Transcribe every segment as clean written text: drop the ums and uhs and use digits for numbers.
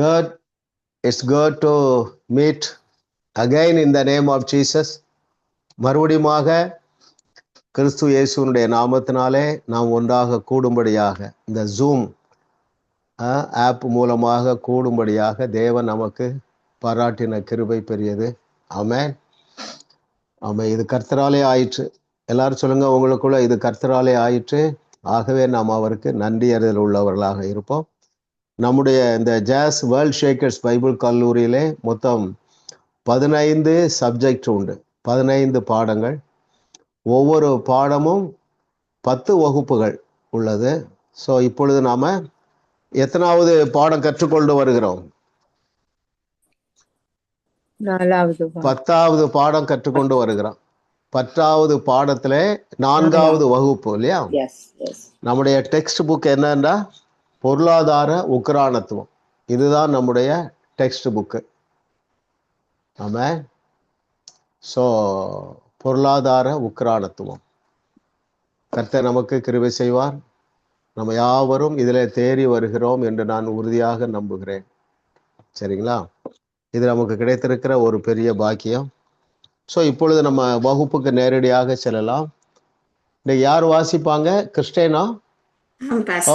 Good. It's good to meet again in the name of Jesus. மறுபடியுமாக கிறிஸ்து இயேசுனுடைய நாமத்தினாலே நாம் ஒன்றாக கூடும்படியாக இந்த ஜூம் ஆப் மூலமாக கூடும்படியாக தேவன் நமக்கு பாராட்டின கிருபை பெரியது. ஆமென். ஆமென். இது கர்த்தராலே ஆயிற்று. எல்லாரும் சொல்லுங்க, உங்களுக்குள்ள இது கர்த்தராலே ஆயிற்று. ஆகவே நாம் அவருக்கு நன்றி அறிதல் உள்ளவர்களாக இருப்போம். நம்முடைய இந்த ஜாஸ் வேர்ல்ட் ஷேக்கர்ஸ் பைபிள் கல்லூரியிலே மொத்தம் 15 சப்ஜெக்ட் உண்டு, 15 பாடங்கள். ஒவ்வொரு பாடமும் 10 வகுப்புகள் உள்ளது. ஸோ இப்பொழுது நாம் எத்தனாவது பாடம் கற்றுக்கொண்டு வருகிறோம்? 10வது பாடம் கற்றுக்கொண்டு வருகிறோம். 10வது பாடத்துல 4வது வகுப்பு இல்லையா? நம்முடைய டெக்ஸ்ட் புக் என்னன்னா பொருளாதார உக்ரானத்துவம். இதுதான் நம்முடைய டெக்ஸ்ட் புக்கு. ஆமாம். ஸோ பொருளாதார உக்ரானத்துவம் கர்த்தர் நமக்கு கிருபை செய்வார். நம்ம யாவரும் இதில் தேறி வருகிறோம் என்று நான் உறுதியாக நம்புகிறேன். சரிங்களா? இது நமக்கு கிடைத்திருக்கிற ஒரு பெரிய பாக்கியம். ஸோ இப்பொழுது நம்ம வகுப்புக்கு நேரடியாக செல்லலாம். இன்னைக்கு யார் வாசிப்பாங்க? கிறிஸ்டேனா?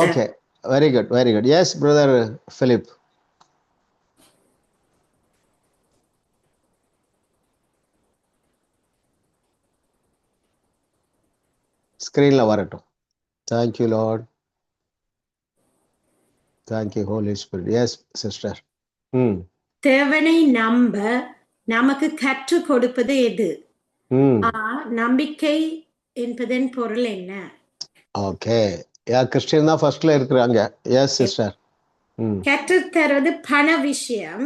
Okay, very good, very good. Yes brother Philip. ஸ்கிரீன்ல வரட்டும். Thank you Lord, thank you Holy Spirit. Yes sister. தேவனை நம்ப நமக்கு கற்றுக் கொடுப்பது எது? நம்பிக்கை என்பதன் பொருள் என்ன? ஓகே, கிறிஸ்டியன் தான் ஃபர்ஸ்ட்ல இருக்கிறாங்க. Yes sister. கற்றுத் தருவது பண விஷயம்.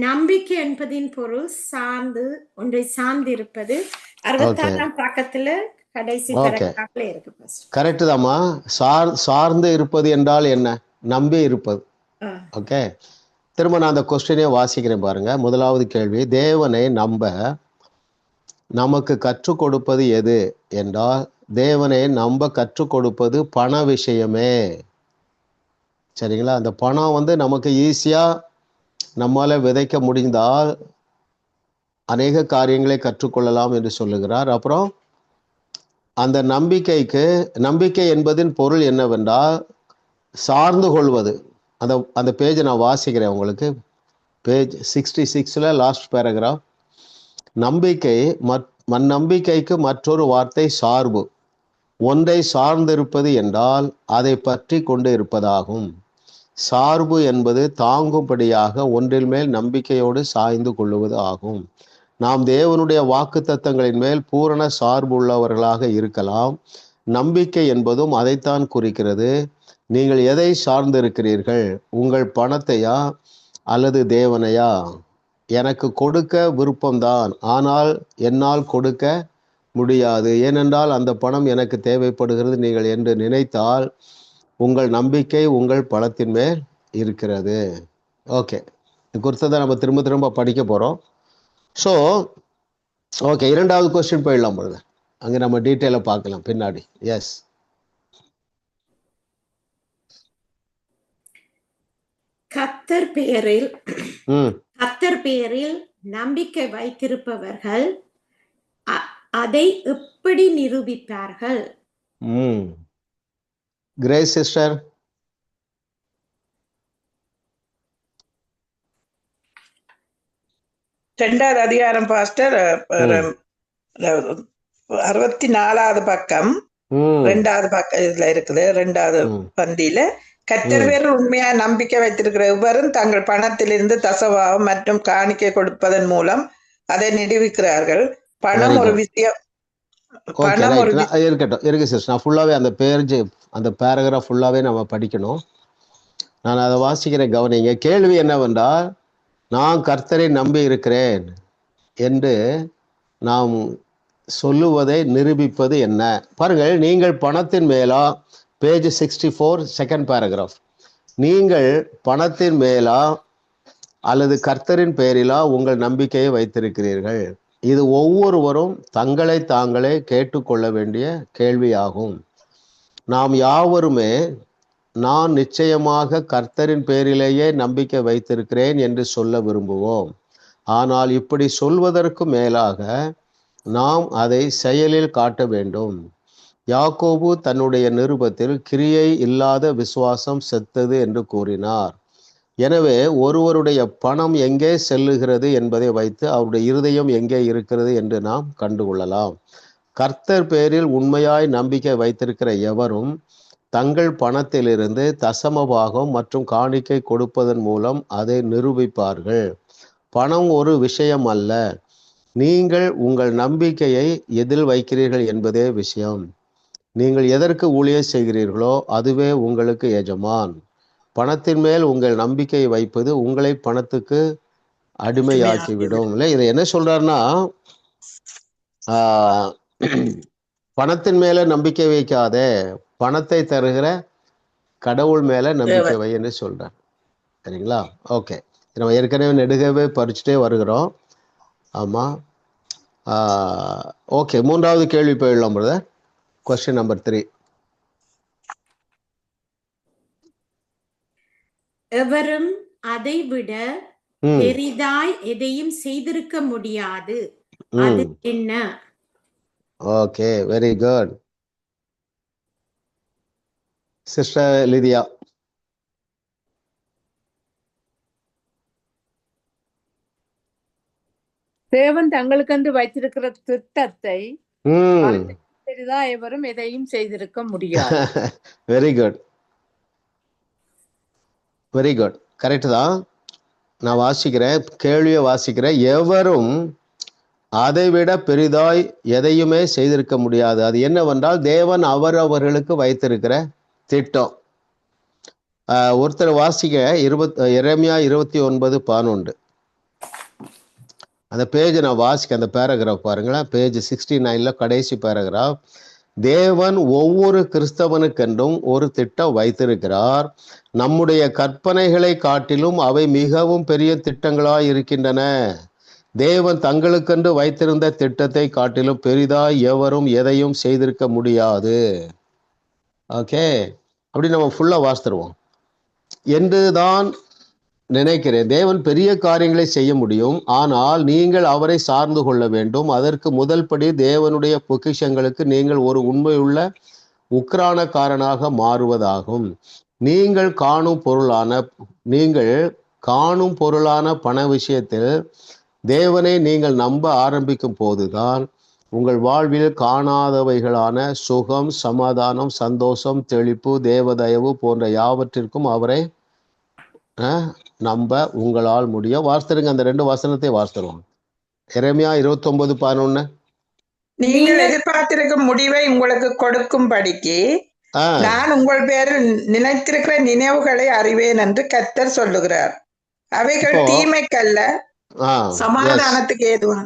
நம்பிக்கை என்பதின் பொருள் சார்ந்து, ஒன்றை சார்ந்து இருப்பது. 66ஆம் பக்கத்துல கடைசி பேராகிராஃப்ல இருக்கு. கரெக்ட் தாமா. சார்ந்து இருப்பது என்றால் என்ன? நம்பி இருப்பது. ஓகே, திரும்ப நான் அந்த கொஸ்டினே வாசிக்கிறேன் பாருங்க. முதலாவது கேள்வி, தேவனை நம்ப நமக்கு கற்றுக் கொடுப்பது எது என்றால், தேவனை நம்ப கற்றுக் கொடுப்பது பண விஷயமே. சரிங்களா? அந்த பணம் நமக்கு ஈஸியா நம்மால விதைக்க முடிந்தால் அநேக காரியங்களை கற்றுக்கொள்ளலாம் என்று சொல்லுகிறார். அப்புறம் அந்த நம்பிக்கை என்பதின் பொருள் என்னவென்றால் சார்ந்து கொள்வது. அந்த பேஜை நான் வாசிக்கிறேன் உங்களுக்கு. பேஜ் 66ல லாஸ்ட் பேராகிராஃப். நம்பிக்கைக்கு மற்றொரு வார்த்தை சார்பு. ஒன்றை சார்ந்திருப்பது என்றால் அதை பற்றி கொண்டு இருப்பதாகும். சார்பு என்பது தாங்கும்படியாக ஒன்றின் மேல் நம்பிக்கையோடு சாய்ந்து கொள்ளுவது ஆகும். நாம் தேவனுடைய வாக்குத்தத்தங்களின் மேல் பூரண சார்பு உள்ளவர்களாக இருக்கலாம். நம்பிக்கை என்பதும் அதைத்தான் குறிக்கிறது. நீங்கள் எதை சார்ந்து இருக்கிறீர்கள்? உங்கள் பணத்தையா அல்லது தேவனையா? எனக்கு கொடுக்க விருப்பம்தான், ஆனால் என்னால் கொடுக்க முடியாது, ஏனென்றால் அந்த பணம் எனக்கு தேவைப்படுகிறது நீங்கள் என்று நினைத்தால் உங்கள் நம்பிக்கை உங்கள் பணத்தின் மேல் இருக்கிறது. ஓகே, இது குறித்து நம்ம திரும்ப படிக்க போகிறோம். ஸோ ஓகே, 2வது கொஸ்டின் போயிடலாம் பொழுது. அங்கே நம்ம டீட்டெயிலாக பார்க்கலாம் பின்னாடி. எஸ். கர்த்தர் பெயரில் நம்பிக்கை வைத்திருப்பவர்கள் அதை எப்படி நிரூபிப்பார்கள்? Grace sister. இரண்டாவது அதிகாரம் பாஸ்டர், 64வது பக்கம் 2வது பக்கம் இதுல இருக்குது. 2வது பந்தியில, கர்த்தர் பேரில் உண்மையா நம்பிக்கை வைத்திருக்கிற எவரும் தங்கள் பணத்திலிருந்து தசவாகம் மற்றும் காணிக்கை கொடுப்பதன் மூலம் அதை நிரூபிக்கிறார்கள். பணம் ஒரு விஷயம். இருக்கட்டும், இருக்கு சிஸ்டர். நான் ஃபுல்லாவே அந்த பேராகிராஃப் ஃபுல்லாவே நம்ம படிக்கணும். நான் அதை வாசிக்கிறேன், கவனிங்க. கேள்வி என்னவென்றால், நான் கர்த்தரை நம்பி இருக்கிறேன் என்று நாம் சொல்லுவதை நிரூபிப்பது என்ன? பாருங்கள், நீங்கள் பணத்தின் மேலா, பேஜ் 64 செகண்ட் பேராகிராஃப், நீங்கள் பணத்தின் மேலா அல்லது கர்த்தரின் பெயரிலா உங்கள் நம்பிக்கையை வைத்திருக்கிறீர்கள்? இது ஒவ்வொருவரும் தங்களை தாங்களே கேட்டுக்கொள்ள வேண்டிய கேள்வியாகும். நாம் யாவருமே நான் நிச்சயமாக கர்த்தரின் பேரிலேயே நம்பிக்கை வைத்திருக்கிறேன் என்று சொல்ல விரும்புவோம். ஆனால் இப்படி சொல்வதற்கு மேலாக நாம் அதை செயலில் காட்ட வேண்டும். யாக்கோபு தன்னுடைய நிருபத்தில் கிரியை இல்லாத விசுவாசம் செத்தது என்று கூறினார். எனவே ஒருவருடைய பணம் எங்கே செல்லுகிறது என்பதை வைத்து அவருடைய இருதயம் எங்கே இருக்கிறது என்று நாம் கண்டுகொள்ளலாம். கர்த்தர் பேரில் உண்மையாய் நம்பிக்கை வைத்திருக்கிற எவரும் தங்கள் பணத்திலிருந்து தசமபாகம் மற்றும் காணிக்கை கொடுப்பதன் மூலம் அதை நிரூபிப்பார்கள். பணம் ஒரு விஷயம் அல்ல, நீங்கள் உங்கள் நம்பிக்கையை எதில் வைக்கிறீர்கள் என்பதே விஷயம். நீங்கள் எதற்கு ஊழியம் செய்கிறீர்களோ அதுவே உங்களுக்கு எஜமான். பணத்தின் மேல் உங்கள் நம்பிக்கையை வைப்பது உங்களை பணத்துக்கு அடிமையாக்கிவிடும். இல்லை, இதை என்ன சொல்றாருன்னா, பணத்தின் மேல நம்பிக்கை வைக்காதே, பணத்தை தருகிற கடவுள் மேல நம்பிக்கை வை என்று சொல்றார். சரிங்களா? ஓகே, நம்ம ஏற்கனவே நெடுகவே பறிச்சுட்டே வருகிறோம். ஆமா, ஓகே, மூன்றாவது கேள்வி போயிடலாம் பிரதர். Question number 3. எவரும் அதை விட பெரிதாய் எதையும் செய்திருக்க முடியாது, அது என்ன? Okay, very good. சிஸ்டர் லிதியா. தேவன் தங்களுக்கென்று வைத்திருக்கிற திட்டத்தை பெரிதா எவரும் எதையும் செய்திருக்க முடியாது. Very good, very good, correct தான். நான் வாசிக்கிறேன், கேள்வியை வாசிக்கிறேன். எவரும் அதை விட பெரிதாய் எதையுமே செய்திருக்க முடியாது. அது என்னவென்றால் தேவன் அவர்களுக்கு வைத்திருக்கிற திட்டம். ஒருத்தர் வாசிக்க எரேமியா 29:11 அந்த பேஜ் நான் வாசிக்க, அந்த பேராகிராஃப் பாருங்களேன், பேஜ் 69 கடைசி பேராகிராஃப். தேவன் ஒவ்வொரு கிறிஸ்தவனுக்கென்றும் ஒரு திட்டம் வைத்திருக்கிறார். நம்முடைய கற்பனைகளை காட்டிலும் அவை மிகவும் பெரிய திட்டங்களாய் இருக்கின்றன. தேவன் தங்களுக்கென்று வைத்திருந்த திட்டத்தை காட்டிலும் பெரிதாய் எவரும் எதையும் செய்திருக்க முடியாது. ஓகே, அப்படி நம்ம ஃபுல்லா வாசித்துருவோம் என்றுதான் நினைக்கிறேன். தேவன் பெரிய காரியங்களை செய்ய முடியும், ஆனால் நீங்கள் அவரை சார்ந்து கொள்ள வேண்டும். அதற்கு முதல் படி தேவனுடைய பொக்கிஷங்களுக்கு நீங்கள் ஒரு உண்மையுள்ள உக்ரானக்காரனாக மாறுவதாகும். நீங்கள் காணும் பொருளான பண விஷயத்தில் தேவனை நீங்கள் நம்ப ஆரம்பிக்கும் போதுதான் உங்கள் வாழ்வில் காணாதவைகளான சுகம், சமாதானம், சந்தோஷம், தெளிப்பு, தேவதயவு போன்ற யாவற்றிற்கும் அவரை நம்ப உங்களால் முடியும். வாசித்துருங்க, அந்த 2 வசனத்தை வாசித்துருவோம். எரேமியா 29:11. நீங்கள் எதிர்பார்த்திருக்கும் முடிவை உங்களுக்கு கொடுக்கும்படிக்கு நான் உங்கள் பேரில் நினைத்திருக்கிற நினைவுகளை அறிவேன் என்று கர்த்தர் சொல்லுகிறார். அவைகள் தீமைக்கல்ல, சமாதானத்துக்கு ஏதுவான.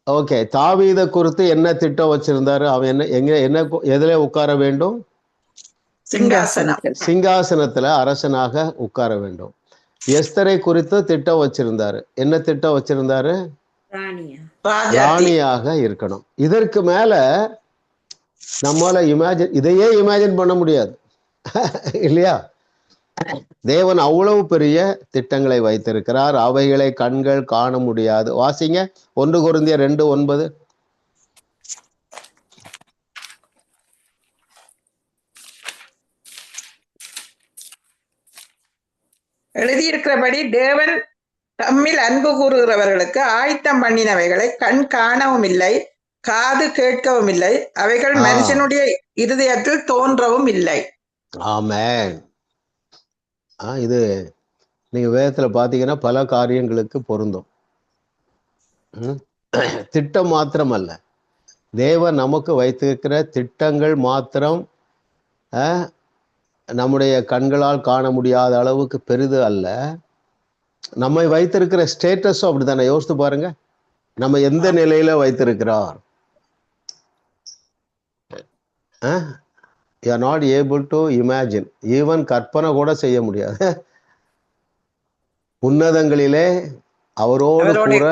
ஓகே, தாவீதை குறித்து என்ன திட்டம் வச்சிருந்தாரு? அவன் என்ன எதுல உட்கார வேண்டும்? சிங்காசனத்துல அரசனாக உட்கார வேண்டும். எஸ்தரை குறித்து திட்டம் வச்சிருந்தாரு. என்ன திட்டம் வச்சிருந்தாரு? ராணியாக இருக்கணும். இதற்கு மேல நம்மால இதையே இமேஜின் பண்ண முடியாது இல்லையா? தேவன் அவ்வளவு பெரிய திட்டங்களை வைத்திருக்கிறார், அவைகளை கண்கள் காண முடியாது. வாசிங்க 1 கொரிந்தியர் 2:9. எழுதியிருக்கிறபடி தேவன் தம்மில் அன்பு கூறுகிறவர்களுக்கு ஆயத்தம் பண்ணினவைகளை கண் காணவும் இல்லை, காது கேட்கவும் இல்லை, அவைகள் மனுஷனுடைய இருதயத்தில் தோன்றவும் இல்லை. ஆமென். இது நீங்க வேதத்துல பாத்தீங்கன்னா பல காரியங்களுக்கு பொருந்தும். திட்டம் மாத்திரம் அல்ல, தேவன் நமக்கு வைத்திருக்கிற திட்டங்கள் மாத்திரம் நம்முடைய கண்களால் காண முடியாத அளவுக்கு பெரிது அல்ல. நம்மை வைத்திருக்கிற ஸ்டேட்டஸும் அப்படித்தானே. யோசித்து பாருங்க, நம்ம எந்த நிலையில வைத்திருக்கிறார். You are not able to imagine, even கற்பனை கூட செய்ய முடியாது. உன்னதங்களிலே அவரோடு கூட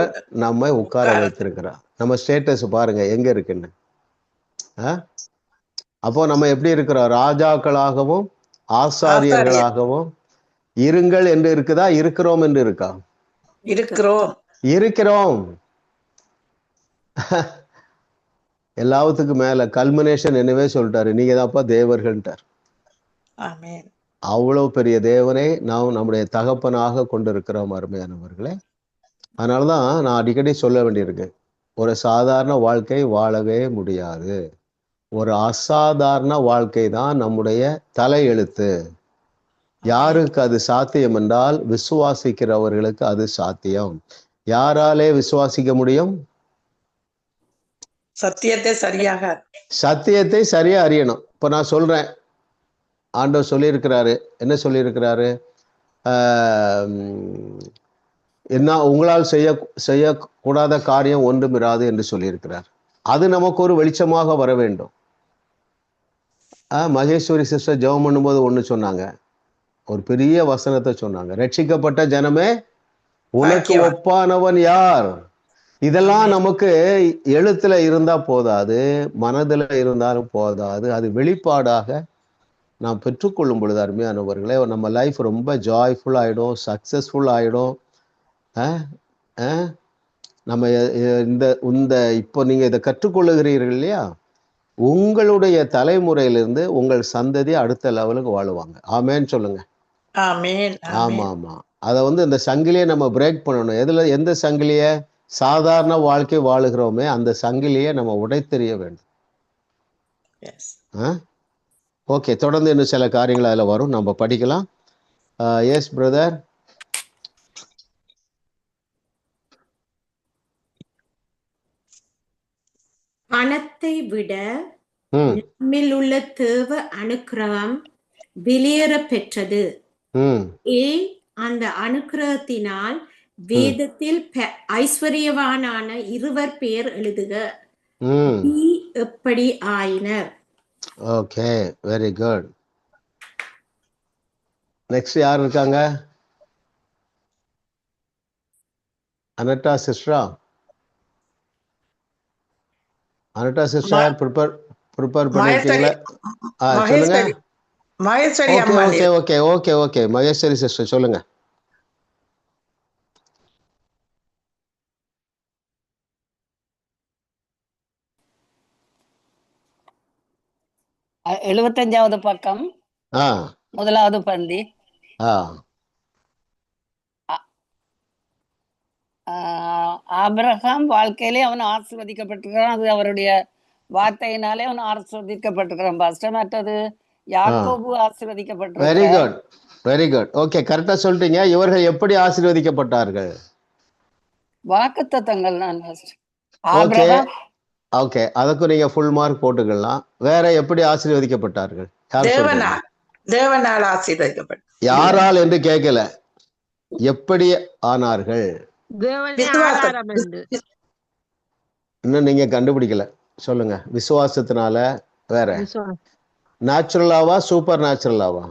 நம்மை உட்கார வைத்திருக்கிறார். நம்ம ஸ்டேட்டஸ் பாருங்க எங்க இருக்குன்னு. அப்போ நம்ம எப்படி இருக்கிறோம்? ராஜாக்களாகவும் ஆசாரியர் ஆசாரியர்களாகவும் இருங்கள் என்று இருக்குதா, இருக்கிறோம் என்று இருக்கா? இருக்கிறோம். இருக்கிறோம். எல்லாத்துக்கும் மேல கல்மினேஷன் என்னவே சொல்லிட்டாரு, நீங்க தான்ப்பா தேவர்கள்ட்டார். ஆமென். அவ்வளவு பெரிய தேவனை நாம் நம்முடைய தகப்பனாக கொண்டிருக்கிறோம் அருமையானவர்களே. அதனாலதான் நான் அடிக்கடி சொல்ல வேண்டியிருக்கு, ஒரு சாதாரண வாழ்க்கை வாழவே முடியாது. ஒரு அசாதாரண வாழ்க்கை தான் நம்முடைய தலையெழுத்து. யாருக்கு அது சாத்தியம் என்றால் விசுவாசிக்கிறவர்களுக்கு அது சாத்தியம். யாராலே விசுவாசிக்க முடியும்? சத்தியத்தை சரியா அறியணும். இப்ப நான் சொல்றேன், ஆண்டவர் சொல்லியிருக்கிறாரு, என்ன சொல்லியிருக்கிறாரு? என்ன உங்களால் செய்யக்கூடாத காரியம் ஒன்றும் இராது என்று சொல்லியிருக்கிறார். அது நமக்கு ஒரு வெளிச்சமாக வர வேண்டும். மகேஸ்வரி சிஸ்டர் ஜெபம் பண்ணும்போது ஒண்ணு சொன்னாங்க, ஒரு பெரிய வசனத்தை சொன்னாங்க, ரட்சிக்கப்பட்ட ஜனமே உனக்கு ஒப்பானவன் யார்? இதெல்லாம் நமக்கு எழுத்துல இருந்தா போதாது, மனதுல இருந்தாலும் போதாது, அது வெளிப்பாடாக நாம் பெற்றுக்கொள்ளும் பொழுது அருமையானவர்களே நம்ம லைஃப் ரொம்ப ஜாய்ஃபுல் ஆயிடும், சக்சஸ்ஃபுல் ஆயிடும். நம்ம இந்த இப்போ நீங்க இதை கற்றுக்கொள்ளுகிறீர்கள் இல்லையா, உங்களுடைய தலைமுறையிலிருந்து உங்கள் சந்ததி அடுத்த லெவலுக்கு வாழுவாங்க. ஆமேன்னு சொல்லுங்க. ஆமா ஆமா, அதை இந்த சங்கிலியை நம்ம பிரேக் பண்ணணும். எந்த சங்கிலியை? சாதாரண வாழ்க்கை வாழுகிறோமே அந்த சங்கிலியை நம்ம உடைத்தெறிய வேண்டும். ஓகே, தொடர்ந்து இன்னும் சில காரியங்கள் அதில் வரும், நம்ம படிக்கலாம். Yes brother. பணத்தை விட நம்மில் உள்ள தேவ அனுக்கிரகம் வெளியேற பெற்றது. அந்த அனுக்கிரகத்தினால் வேதத்தில் ஐஸ்வர்யவானான இருவர் பெயர் எழுதுக, எப்படி ஆயினர். Okay, very good. நெக்ஸ்ட் யார் இருக்காங்க? அனட்டா சிஸ்டரா? அனட்டா சிஸ்டர் ப்ரிப்பேர் பண்ணிருக்கீங்களா? சொல்லுங்க. Okay okay okay okay, Maheswari sister சொல்லுங்க. எழுபத்தஞ்சாவது பக்கம், முதலாவது பந்தி. ஆபிரகாம் வாழ்க்கையிலே அவன் ஆசீர்வதிக்கப்பட்டிருக்கிறான். அது அவருடைய வார்த்தையினாலே அவன் ஆசீர்வதிக்கப்பட்டிருக்கிறான். பாஸ்டர், மற்றது யாக்கோபு ஆசீர்வதிக்கப்பட்டிருக்கிறான். Very good, very good. Okay, கரெக்டா சொல்லிட்டீங்க. இவர்கள் எப்படி ஆசீர்வதிக்கப்பட்டார்கள்? வாக்குத்தத்தங்கள் தான். ஓகே, அதுக்கு நீங்க ஃபுல் மார்க் போட்டுக்கலாம். வேற எப்படி ஆசீர்வதிக்கப்பட்டார்கள்? தேவனால் ஆசீர்வதிக்கப்பட்டார். யாரால் என்று கேட்கல, எப்படி ஆனார்கள்? இன்னும் நீங்க கண்டுபிடிக்கல, சொல்லுங்க. விசுவாசத்தினால. வேற நேச்சுரலாவா சூப்பர் நேச்சுரலாவா?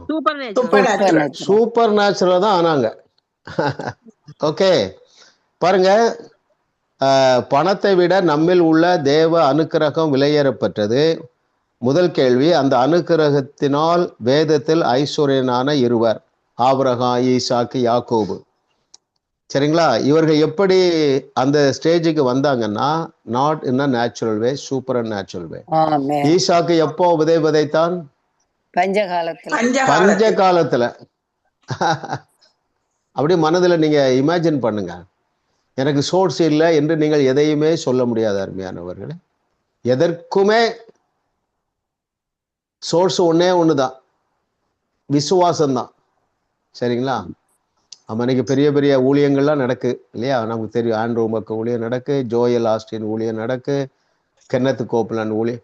சூப்பர் நேச்சுரலா தான் ஆனாங்க. ஓகே, பாருங்க, பணத்தை விட நம்மில் உள்ள தேவ அனுக்கிரகம் விலையேறப்பட்டது. முதல் கேள்வி, அந்த அனுக்கிரகத்தினால் வேதத்தில் ஐஸ்வர்யனான இருவர், ஆபிரகாம், ஈசாக்கு, யாக்கோபு. சரிங்களா? இவர்கள் எப்படி அந்த ஸ்டேஜுக்கு வந்தாங்கன்னா, not in a natural way, super and natural way. ஈசாக்கு எப்போ விதைத்தான்? பஞ்ச காலத்துல. அப்படி மனதுல நீங்க இமேஜின் பண்ணுங்க. எனக்கு சோர்ஸ் இல்லை என்று நீங்கள் எதையுமே சொல்ல முடியாது அருமையானவர்களே. எதற்குமே சோர்ஸ் ஒன்னே ஒண்ணுதான், விசுவாசம்தான். சரிங்களா? நம்ம இன்னைக்கு பெரிய பெரிய ஊழியங்கள்லாம் நடக்கு இல்லையா? நமக்கு தெரியும், ஆண்ட்ரூ மக்க ஊழியம் நடக்கு, ஜோயல் ஆஸ்டின் ஊழியம் நடக்கு, கென்னத் கோப்லாண்ட் ஊழியம்.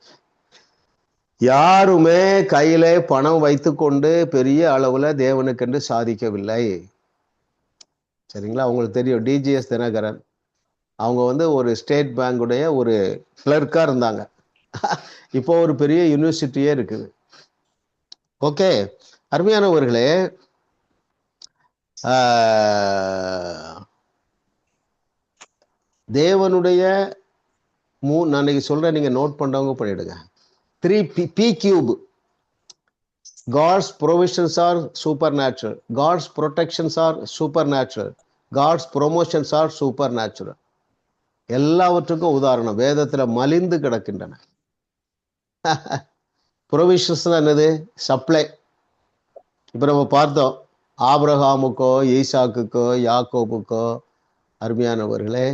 யாருமே கையில பணம் வைத்துக்கொண்டு பெரிய அளவுல தேவனுக்கென்று சாதிக்கவில்லை. சரிங்களா? உங்களுக்கு தெரியும், டிஜிஎஸ் தினகரன் அவங்க ஒரு ஸ்டேட் பேங்குடைய ஒரு கிளர்க்கா இருந்தாங்க. இப்போ ஒரு பெரிய யூனிவர்சிட்டியே இருக்குது. ஓகே, அருமையானவர்களே, தேவனுடைய நான் இன்னைக்கு சொல்றேன், நீங்க நோட் பண்றவங்க பண்ணிடுங்க. P cube. God's provisions are supernatural. God's protections are supernatural. God's promotions are supernatural. எல்லாவற்றுக்கும் உதாரணம் வேதத்துல மலிந்து கிடக்கின்றன. ப்ரொவிஷன்ஸ் என்னது? சப்ளை. இப்ப நம்ம பார்த்தோம், ஆபிரகாமுக்கோ ஈசாக்குக்கோ யாக்கோபுக்கோ அருமையானவர்களே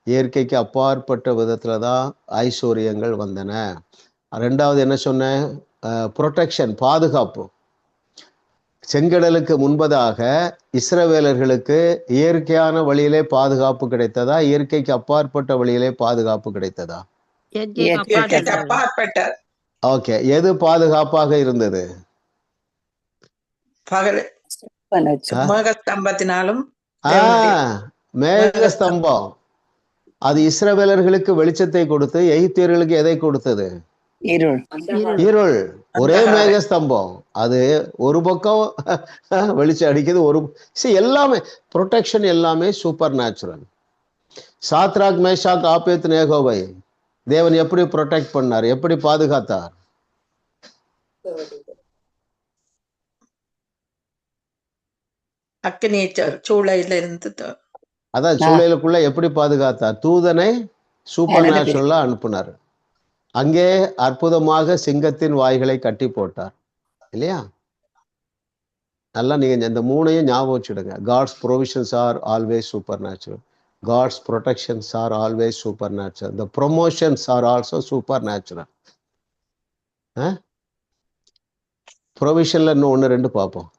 இயற்கைக்கு அப்பாற்பட்ட விதத்துல தான் ஐஸ்வர்யங்கள் வந்தன. ரெண்டாவது என்ன சொன்னேன்? ப்ரொடெக்ஷன், பாதுகாப்பு. செங்கடலுக்கு முன்பதாக இஸ்ரவேலர்களுக்கு இயற்கையான வழியிலே பாதுகாப்பு கிடைத்ததா, இயற்கைக்கு அப்பாற்பட்ட வழியிலே பாதுகாப்பு கிடைத்ததா? ஓகே, எது பாதுகாப்பாக இருந்தது? மேகஸ்தம்பம். அது இஸ்ரவேலர்களுக்கு வெளிச்சத்தை கொடுத்து, எகிப்தியர்களுக்கு எதை கொடுத்தது? இருள். ஒரே மேகஸ்தம்பம், அது ஒரு பக்கம் வெளிச்சம் அடிக்குது, ஒரு எல்லாமே ப்ரொடெக்ஷன், எல்லாமே சூப்பர் நேச்சுரல். சாத்ராக் மேஷாக் ஆபேத்நேகோவை தேவன் எப்படி ப்ரொடெக்ட் பண்ணார், எப்படி பாதுகாத்தார்? அதான் சூளையிலுக்குள்ள எப்படி பாதுகாத்தார்? தூதனை சூப்பர் நேச்சுரலா அனுப்புனார். அங்கே அற்புதமாக சிங்கத்தின் வாய்களை கட்டி போட்டார் இல்லையா? நல்லா நீங்க இந்த மூணையும் ஞாபகம் வச்சுடுங்க. God's provisions are always supernatural. God's protections are always supernatural. The promotions are also supernatural. ப்ரொவிஷன்ல இன்னும் 1-2 பார்ப்போம்.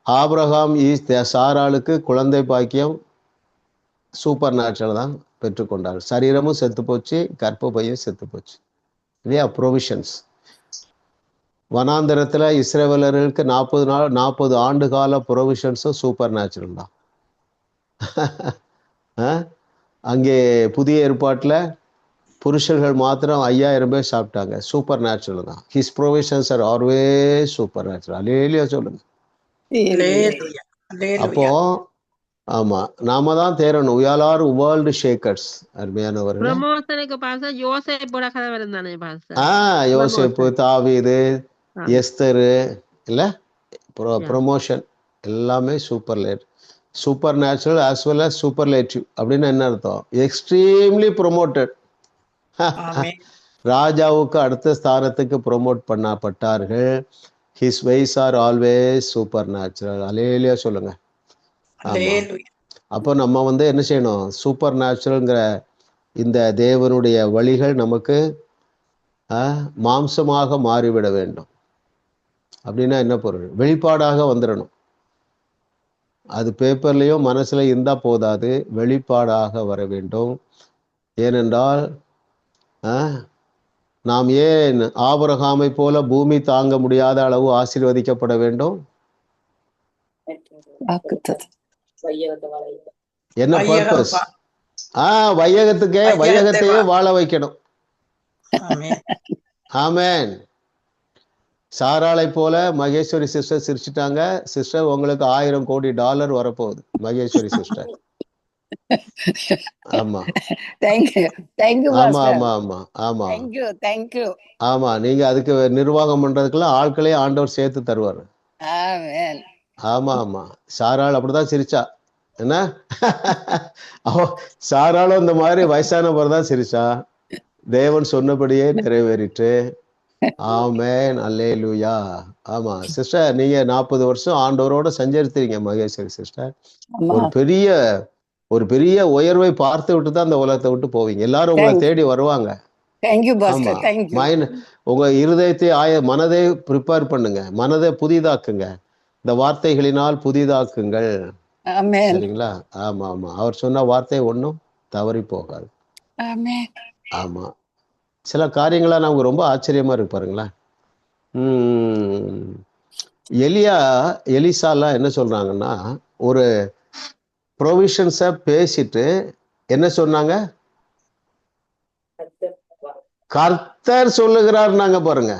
ஆபிரகாம் சாராளுக்கு குழந்தை பாக்கியம் சூப்பர் நேச்சுரல் தான் பெற்றுக்கொண்டார். சரீரமும் செத்து போச்சு, கர்ப்பப்பையும் செத்து போச்சு இல்லையா? ப்ரொவிஷன்ஸ். வனாந்தரத்துல இஸ்ரவேலர்களுக்கு 40 ஆண்டு கால ப்ரொவிஷன்ஸும் சூப்பர் நேச்சுரல் தான். அங்கே புதிய ஏற்பாட்டுல புருஷர்கள் மாத்திரம் 5000 பேர் சாப்பிட்டாங்க. சூப்பர் நேச்சுரல் தான். His provisions are always supernatural. அல்லேலூயா சொல்லுங்க. அப்போ ஆமா, நாம தான் தேரணும். we all are world shakers. அருமையானவர்களே, யோசேப்பு, தாவீது, எஸ்தரு இல்ல, ப்ரொமோஷன் எல்லாமே supernatural as well as superlative. அப்படின்னு என்ன அர்த்தம்? Extremely promoted. ராஜாவுக்கு அடுத்த ஸ்தானத்துக்கு ப்ரொமோட் பண்ணப்பட்டார்கள். his ways are always supernatural. அல்லேலூயா சொல்லுங்க. அப்போ நம்ம என்ன செய்யணும்? சூப்பர் நேச்சுரல்ங்கிற இந்த தேவனுடைய வழிகள் நமக்கு மாம்சமாக மாறிவிட வேண்டும். அப்படின்னா என்ன பொருள்? வெளிப்பாடாக வந்துடணும். அது பேப்பர்லயும் மனசுல இருந்தா போதாது, வெளிப்பாடாக வர வேண்டும். ஏனென்றால் நாம் ஏன் ஆபிரகாமை போல பூமி தாங்க முடியாத அளவு ஆசீர்வதிக்கப்பட வேண்டும்? என்ன பர்பஸ்? வையகத்தையே வாழ வைக்கணும். ஆமென். சாராளை போல மகேஸ்வரி சிஸ்டர் சிரிச்சிட்டாங்க. சிஸ்டர், உங்களுக்கு $1000 கோடி வரப்போகுது. மகேஸ்வரி சிஸ்டர். ஆமா, ஆமா, ஆமா, ஆமா, ஆமா, ஆமா. நீங்க அதுக்கு நிர்வாகம் பண்றதுக்கெல்லாம் ஆட்களே ஆண்டவர் சேர்த்து தருவாரு. ஆமா, ஆமா. சாராள் அப்படிதான் சிரிச்சா. என்ன சாராளும் இந்த மாதிரி வயசானவர் தான் சிரிச்சா. தேவன் சொன்னபடியே நிறைவேறிட்டு. ஆமென், அல்லேலூயா. ஆமா சிஸ்டர், நீங்க 40 வருஷம் ஆண்டவரோட சஞ்சரித்தீங்க மகேஸ்வரி சிஸ்டர். ஒரு பெரிய உயர்வை பார்த்து விட்டு தான் அந்த உலகத்தை விட்டு போவீங்க. எல்லாரும் உங்களை தேடி வருவாங்க. உங்க இருதயத்தை மனதை ப்ரிப்பேர் பண்ணுங்க, மனதை புதிதாக்குங்க. இந்த வார்த்தைகளினால் புதிதாக்குங்கள். சரிங்களா? ஆமா, ஆமா. அவர் சொன்ன வார்த்தை ஒன்றும் தவறி போகாது. ஆமா. சில காரியங்களா நமக்கு ரொம்ப ஆச்சரியமா இருக்கு பாருங்களேன். எலிசாலாம் என்ன சொல்றாங்கன்னா, ஒரு ப்ரொவிஷன்ஸை பேசிட்டு என்ன சொன்னாங்க? கர்த்தர் சொல்லுகிறார். நாங்க பாருங்க,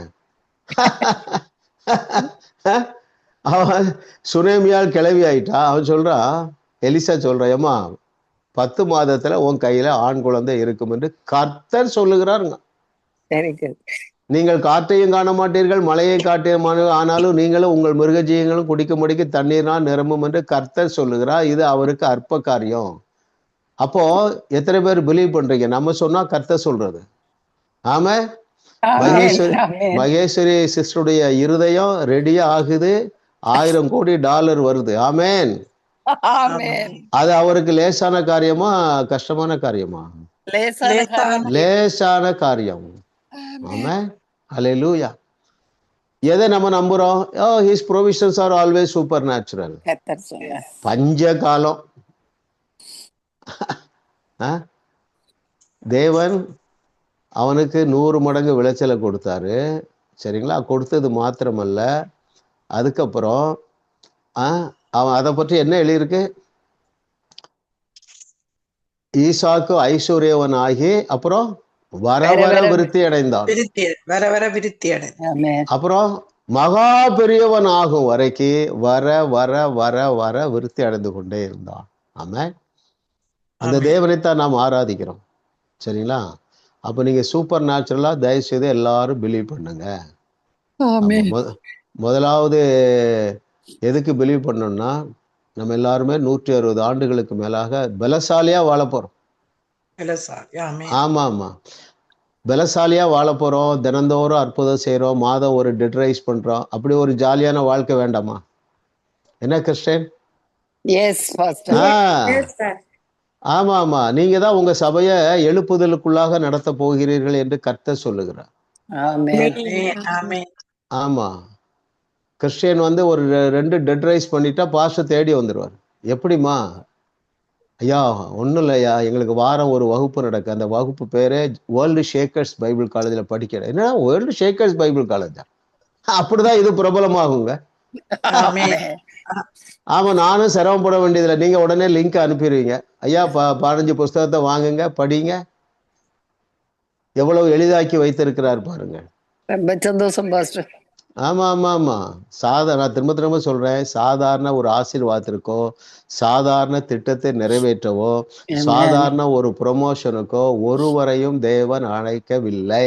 அவன் சுனேமியால் கிளவி ஆயிட்டா. அவன் சொல்றான், எலிசா சொல்றான், ஏமா 10 மாதத்துல உன் கையில ஆண் குழந்தை இருக்கும் என்று கர்த்தர் சொல்லுகிறாருங்க. நீங்கள் காற்றையும் காண மாட்டீர்கள், மழையை காட்டையும் ஆனாலும் நீங்களும் உங்கள் மிருகஜீவங்களும் குடிக்கும்படிக்கு தண்ணீர்னால் நிரம்பும் என்று கர்த்தர் சொல்லுகிறார். இது அவருக்கு அற்ப காரியம். அப்போ எத்தனை பேர் பிலீவ் பண்றீங்க? நம்ம சொன்னா கர்த்தர் சொல்றது. ஆமா, மகேஸ்வரி சிஸ்டருடைய இருதயம் ரெடியா ஆகுது, $1000 கோடி வருது. ஆமேன். அது அவருக்கு லேசான காரியமா கஷ்டமான காரியமா? லேசான காரியம். ஆமென். ஹல்லேலூயா. எதை நம்ம நம்புறோம்? His provisions are always super natural. பஞ்ச காலம் தேவன் அவனுக்கு 100 மடங்கு விளைச்சலை கொடுத்தாரு. சரிங்களா? கொடுத்தது மாத்திரமல்ல, அதுக்கப்புறம் அவன் அதை பற்றி என்ன எழுதியிருக்கு? ஈசாக்கு ஐஸ்வர்யவன் ஆகி அப்புறம் வர வர விருத்தி அடைந்தான். அப்புறம் மகா பெரியவன் ஆகும் வரைக்கு வர வர வர வர விருத்தி அடைந்து கொண்டே இருந்தான். ஆமா, அந்த தேவனைத்தான் நாம் ஆராதிக்கிறோம். சரிங்களா? அப்ப நீங்க சூப்பர் நேச்சுரலா தயவு செய்து எல்லாரும் பிலீவ் பண்ணுங்க. முதலாவது எதுக்கு பிலீவ் பண்ணோம்னா, நம்ம எல்லாருமே 160 ஆண்டுகளுக்கு மேலாக பலசாலியா வாழ போறோம். ஆமா ஆமா, பலசாலியா வாழ போறோம். தினந்தோறும் அற்புதம் செய்யறோம், மாதம் ஒரு டெட் ரைஸ் பண்றோம். அப்படி ஒரு ஜாலியான வாழ்க்கை வேண்டாமா? என்ன கிறிஸ்டியன்? ஆமா ஆமா, நீங்க தான் உங்க சபையை எழுப்புதலுக்குள்ளாக நடத்த போகிறீர்கள் என்று கர்த்தர் சொல்லுகிறார். ஆமா, கிறிஸ்டியன் வந்து ஒரு 2 டெட் ரைஸ் பண்ணிட்டா பாஸ்டர் தேடி வந்துடுவார். எப்படிமா? ஐயா ஒன்றும் இல்லையா, எங்களுக்கு வாரம் ஒரு வகுப்பு நடக்கு. அந்த வகுப்பு பேரே வேர்ல்டு ஷேக்கர்ஸ் பைபிள் காலேஜில் படிக்கிறேன். என்ன வேர்ல்டு ஷேக்கர்ஸ் பைபிள் காலேஜா? அப்படிதான் இது பிரபலமாகுங்க. ஆமா, நானும் சிரமப்பட வேண்டியதில்லை. நீங்க உடனே லிங்க் அனுப்பிடுவீங்க. ஐயா 15 புஸ்தகத்தை வாங்குங்க, படிங்க. எவ்வளவு எளிதாக்கி வைத்திருக்கிறார் பாருங்க. ரொம்ப சந்தோஷம் பாஸ்டர். ஆமா ஆமா ஆமா, நான் திரும்ப திரும்ப சொல்றேன், சாதாரண ஒரு ஆசீர்வாதத்திற்கோ, சாதாரண திட்டத்தை நிறைவேற்றவோ, சாதாரண ஒரு ப்ரொமோஷனுக்கோ ஒருவரையும் தேவன் அழைக்கவில்லை.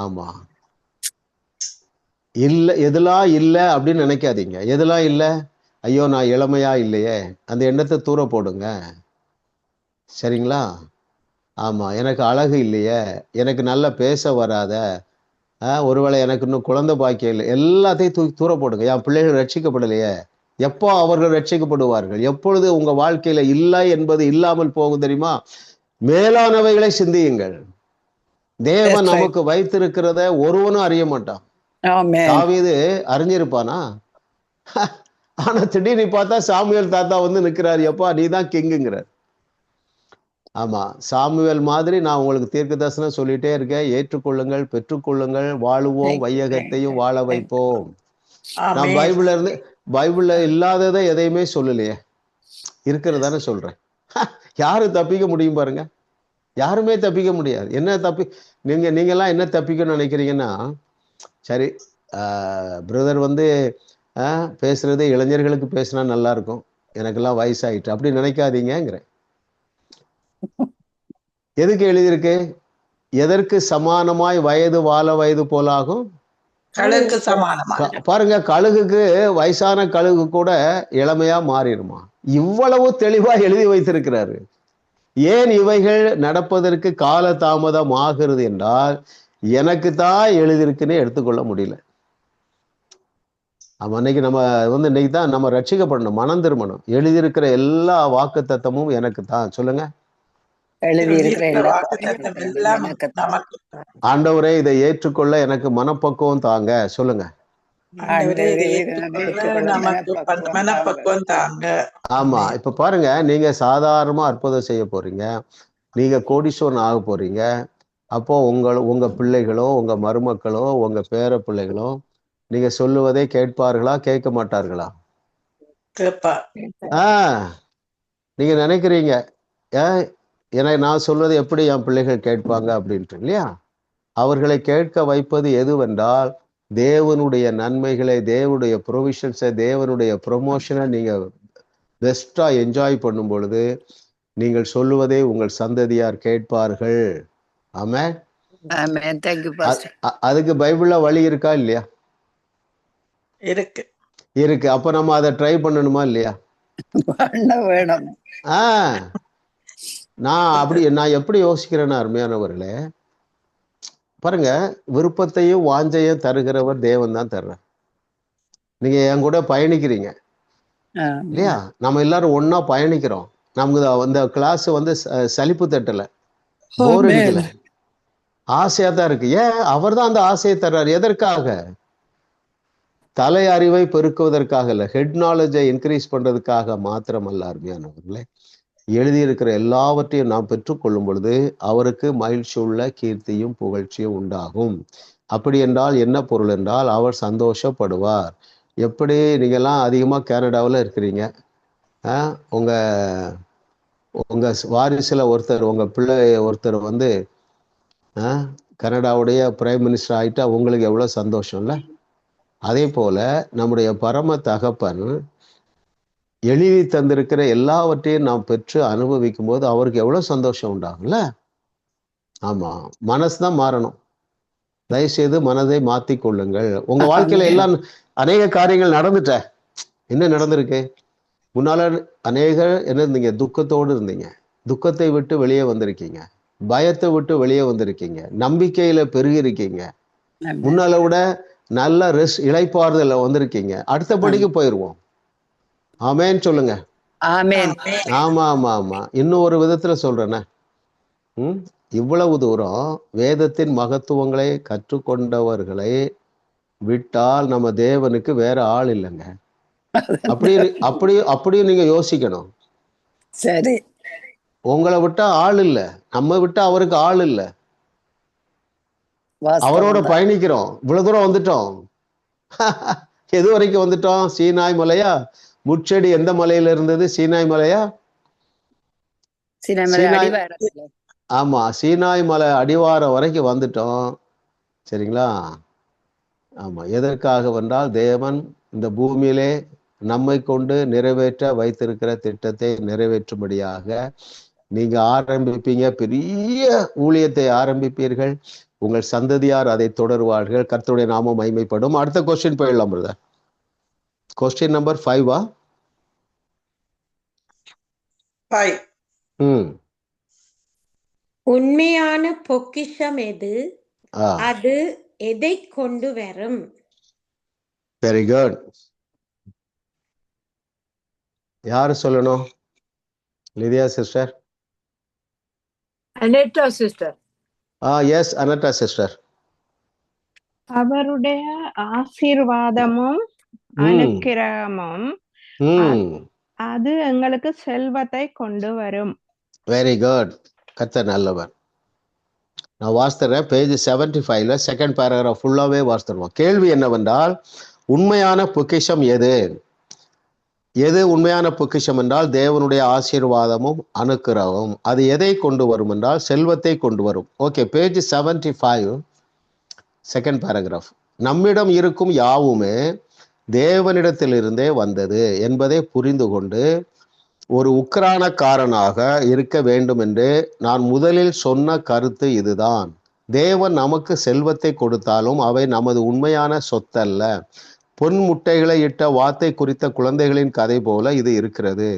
ஆமா, இல்ல எதெல்லாம் இல்லை அப்படின்னு நினைக்காதீங்க. எதெல்லாம் இல்லை? ஐயோ நான் இளமையா இல்லையே, அந்த எண்ணத்தை தூர போடுங்க. சரிங்களா? ஆமா, எனக்கு அழகு இல்லையே, எனக்கு நல்லா பேச வராத, ஒருவேளை எனக்கு இன்னும் குழந்தை பாக்கியம் இல்லை, எல்லாத்தையும் தூர போடுங்க. என் பிள்ளைகள் ரட்சிக்கப்படலையே. எப்போ அவர்கள் ரட்சிக்கப்படுவார்கள்? எப்பொழுது உங்க வாழ்க்கையில இல்லை என்பது இல்லாமல் போகும் தெரியுமா? மேலானவைகளை சிந்தியுங்கள். தேவன் நமக்கு வைத்திருக்கிறத ஒருவனும் அறிய மாட்டான். தாவீது அறிஞ்சிருப்பானா? ஆனா திடீர்னு பார்த்தா சாமுவேல் தாத்தா வந்து நிக்கிறாரு, எப்பா நீ தான் கிங்குங்கிறார். ஆமா, சாமுவேல் மாதிரி நான் உங்களுக்கு தீர்க்க தரிசனம் சொல்லிட்டே இருக்கேன். ஏற்றுக்கொள்ளுங்கள், பெற்றுக்கொள்ளுங்கள், வாழுவோம், வையகத்தையும் வாழ வைப்போம். நான் பைபிள்ல இல்லாததை எதையுமே சொல்லலையே, இருக்கிறதானே சொல்றேன். யாரு தப்பிக்க முடியும் பாருங்க? யாருமே தப்பிக்க முடியாது. என்ன நீங்கெல்லாம் என்ன தப்பிக்கணும்னு நினைக்கிறீங்கன்னா, சரி பிரதர் வந்து பேசுறது இளைஞர்களுக்கு பேசினா நல்லா இருக்கும், எனக்கெல்லாம் வயசாயிட்டு அப்படி நினைக்காதீங்கிறேன். எதுக்கு எழுதியிருக்கு? எதற்கு சமானமாய் வயது வாழ வயது போலாகும்? பாருங்க, கழுகுக்கு வயசான கழுகு கூட இளமையா மாறிடுமா? இவ்வளவு தெளிவா எழுதி வைத்திருக்கிறாரு. ஏன் இவைகள் நடப்பதற்கு கால தாமதம் ஆகிறது என்றால், எனக்கு தான் எழுதியிருக்குன்னு எடுத்துக்கொள்ள முடியல. அன்னைக்கு நம்ம வந்து இன்னைக்கு தான் நம்ம ரட்சிக்கப்படணும், மனம் திரும்பணும். எழுதியிருக்கிற எல்லா வாக்கு தத்தமும் எனக்கு தான். சொல்லுங்க, ஆண்டவரே இதை ஏற்றுக்கொள்ள எனக்கு மனப்பக்குவம் தாங்க. சொல்லுங்க. ஆமா, இப்ப பாருங்க, நீங்க சாதாரணமா அற்புதம் செய்ய போறீங்க, நீங்க கோடீஸ்வரன் ஆக போறீங்க. அப்போ உங்க பிள்ளைகளோ, உங்க மருமக்களோ, உங்க பேர பிள்ளைகளோ நீங்க சொல்லுவதை கேட்பார்களா, கேட்க மாட்டார்களா? நீங்க நினைக்கிறீங்க ஏன்னா நான் சொல்வது எப்படி என் பிள்ளைகள் கேட்பாங்க அப்படின்ட்டு, இல்லையா? அவர்களை கேட்க வைப்பது எதுவென்றால், தேவனுடைய நன்மைகளை, தேவனுடைய ப்ரொவிஷன்ஸை, தேவனுடைய ப்ரொமோஷனை நீங்க பெஸ்டா என்ஜாய் பண்ணும் பொழுது நீங்கள் சொல்லுவதை உங்கள் சந்ததியார் கேட்பார்கள். ஆமா, ஆமென். Thank you, Pastor. அதுக்கு பைபிள்ல வழி இருக்கா இல்லையா? இருக்கு. இருக்கு. அப்ப நம்ம அதை ட்ரை பண்ணணுமா இல்லையா? பண்ண வேணும். நான் எப்படி யோசிக்கிறேன்னா, அருமையானவர்களே, பாருங்க, விருப்பத்தையும் வாஞ்சையும் தருகிறவர் தேவன் தான் தர்றார். நீங்க என் கூட பயணிக்கிறீங்க இல்லையா? நம்ம எல்லாரும் ஒன்னா பயணிக்கிறோம். நமக்கு அந்த கிளாஸ் வந்து சலிப்பு தட்டல, போர் அடிக்கல, ஆசையா தான் இருக்கு. ஏன்? அவர் தான் அந்த ஆசையை தர்றாரு. எதற்காக? தலை அறிவை பெருக்குவதற்காக இல்ல, ஹெட் நாலேஜை இன்க்ரீஸ் பண்றதுக்காக மாத்திரமல்ல. அருமையானவர்களே, எழுதியிருக்கிற எல்லாவற்றையும் நாம் பெற்றுக்கொள்ளும் பொழுது அவருக்கு மகிழ்ச்சியுள்ள கீர்த்தியும் புகழ்ச்சியும் உண்டாகும். அப்படி என்றால் என்ன பொருள் என்றால், அவர் சந்தோஷப்படுவார். எப்படி நீங்கள்லாம் அதிகமாக கனடாவில் இருக்கிறீங்க, உங்க உங்க வாரிசுல ஒருத்தர், உங்க பிள்ளை ஒருத்தர் வந்து கனடாவுடைய பிரைம் மினிஸ்டர் ஆயிட்டா உங்களுக்கு எவ்வளவு சந்தோஷம் இல்ல? அதே போல நம்முடைய பரம தகப்பன் எழுதி தந்திருக்கிற எல்லாவற்றையும் நாம் பெற்று அனுபவிக்கும் போது அவருக்கு எவ்வளவு சந்தோஷம் உண்டாகும்ல? ஆமா, மனசுதான் மாறணும். தயவுசெய்து மனதை மாத்தி கொள்ளுங்கள். உங்க வாழ்க்கையில எல்லாம் அநேக காரியங்கள் நடந்துட்ட. என்ன நடந்திருக்கு? முன்னால அநேகர் என்ன இருந்தீங்க? துக்கத்தோடு இருந்தீங்க. துக்கத்தை விட்டு வெளியே வந்திருக்கீங்க. பயத்தை விட்டு வெளியே வந்திருக்கீங்க. நம்பிக்கையில பெருகி இருக்கீங்க. முன்னால விட நல்ல இளைப்பாறுதல வந்திருக்கீங்க. அடுத்தபடிக்கு போயிருவோம். ஆமேன்னு சொல்லுங்க. ஆமா ஆமா ஆமா. இன்னும் ஒரு விதத்துல சொல்றேன்னா, இவ்வளவு தூரம் வேதத்தின் மகத்துவங்களை கற்றுக்கொண்டவர்களை விட்டால் நம்ம தேவனுக்கு வேற ஆள் இல்லைங்க. அப்படியும் நீங்க யோசிக்கணும். சரி, உங்களை விட்டா ஆள் இல்ல, நம்ம விட்டா அவருக்கு ஆள் இல்ல. அவரோட பயணிக்கிறோம். இவ்வளவு தூரம் வந்துட்டோம். எது வரைக்கும் வந்துட்டோம்? சீனாய் மலையா? முட்செடி எந்த மலையில இருந்தது? சீனாய் மலையா? ஆமா, சீனாய் மலை அடிவாரம் வரைக்கும் வந்துட்டோம். சரிங்களா? ஆமா. எதற்காக வந்தால் தேவன் இந்த பூமியிலே நம்மை கொண்டு நிறைவேற்ற வைத்திருக்கிற திட்டத்தை நிறைவேற்றும்படியாக நீங்க ஆரம்பிப்பீங்க. பெரிய ஊழியத்தை ஆரம்பிப்பீர்கள். உங்கள் சந்ததியார் அதை தொடர்வார்கள். கர்த்தருடைய நாமம் மகிமைப்படும். அடுத்த கொஸ்டின் போயிடலாம் பிரதர். Question number 5. உண்மையான பொக்கிஷம் எது? அது எதை கொண்டு வரும்? Very good. யாரு சொல்லணும்? Lydia sister? அனேட்டா சிஸ்டர். எஸ், அனேட்டா சிஸ்டர். அவருடைய ஆசீர்வாதமும் அனுக்கிரகமும் அது எங்களுக்கு செல்வத்தை கொண்டு வரும். Very good. கர்த்தர் நல்லவர். நான் வாசித்தேன். பேஜ் 75ல செகண்ட் பேராகிராஃப் ஃபுல்லாவே வாசித்தருவோம். கேள்வி என்னவென்றால், உண்மையான பொக்கிஷம் எது? எது உண்மையான பொக்கிஷம் என்றால் தேவனுடைய ஆசீர்வாதமும் அனுக்கிரகமும். அது எதை கொண்டு வரும் என்றால் செல்வத்தை கொண்டு வரும். Okay, page 75 second paragraph. நம்மிடம் இருக்கும் யாவுமே தேவனிடத்திலிருந்தே வந்தது என்பதை புரிந்து கொண்டு ஒரு உக்கிரானக்காரனாக இருக்க வேண்டும் என்று நான் முதலில் சொன்ன கருத்து இதுதான். தேவன் நமக்கு செல்வத்தை கொடுத்தாலும் அவை நமது உண்மையான சொத்தல்ல. பொன் முட்டைகளை இட்ட வாத்தை குறித்த குழந்தைகளின் கதை போல இது இருக்கிறது.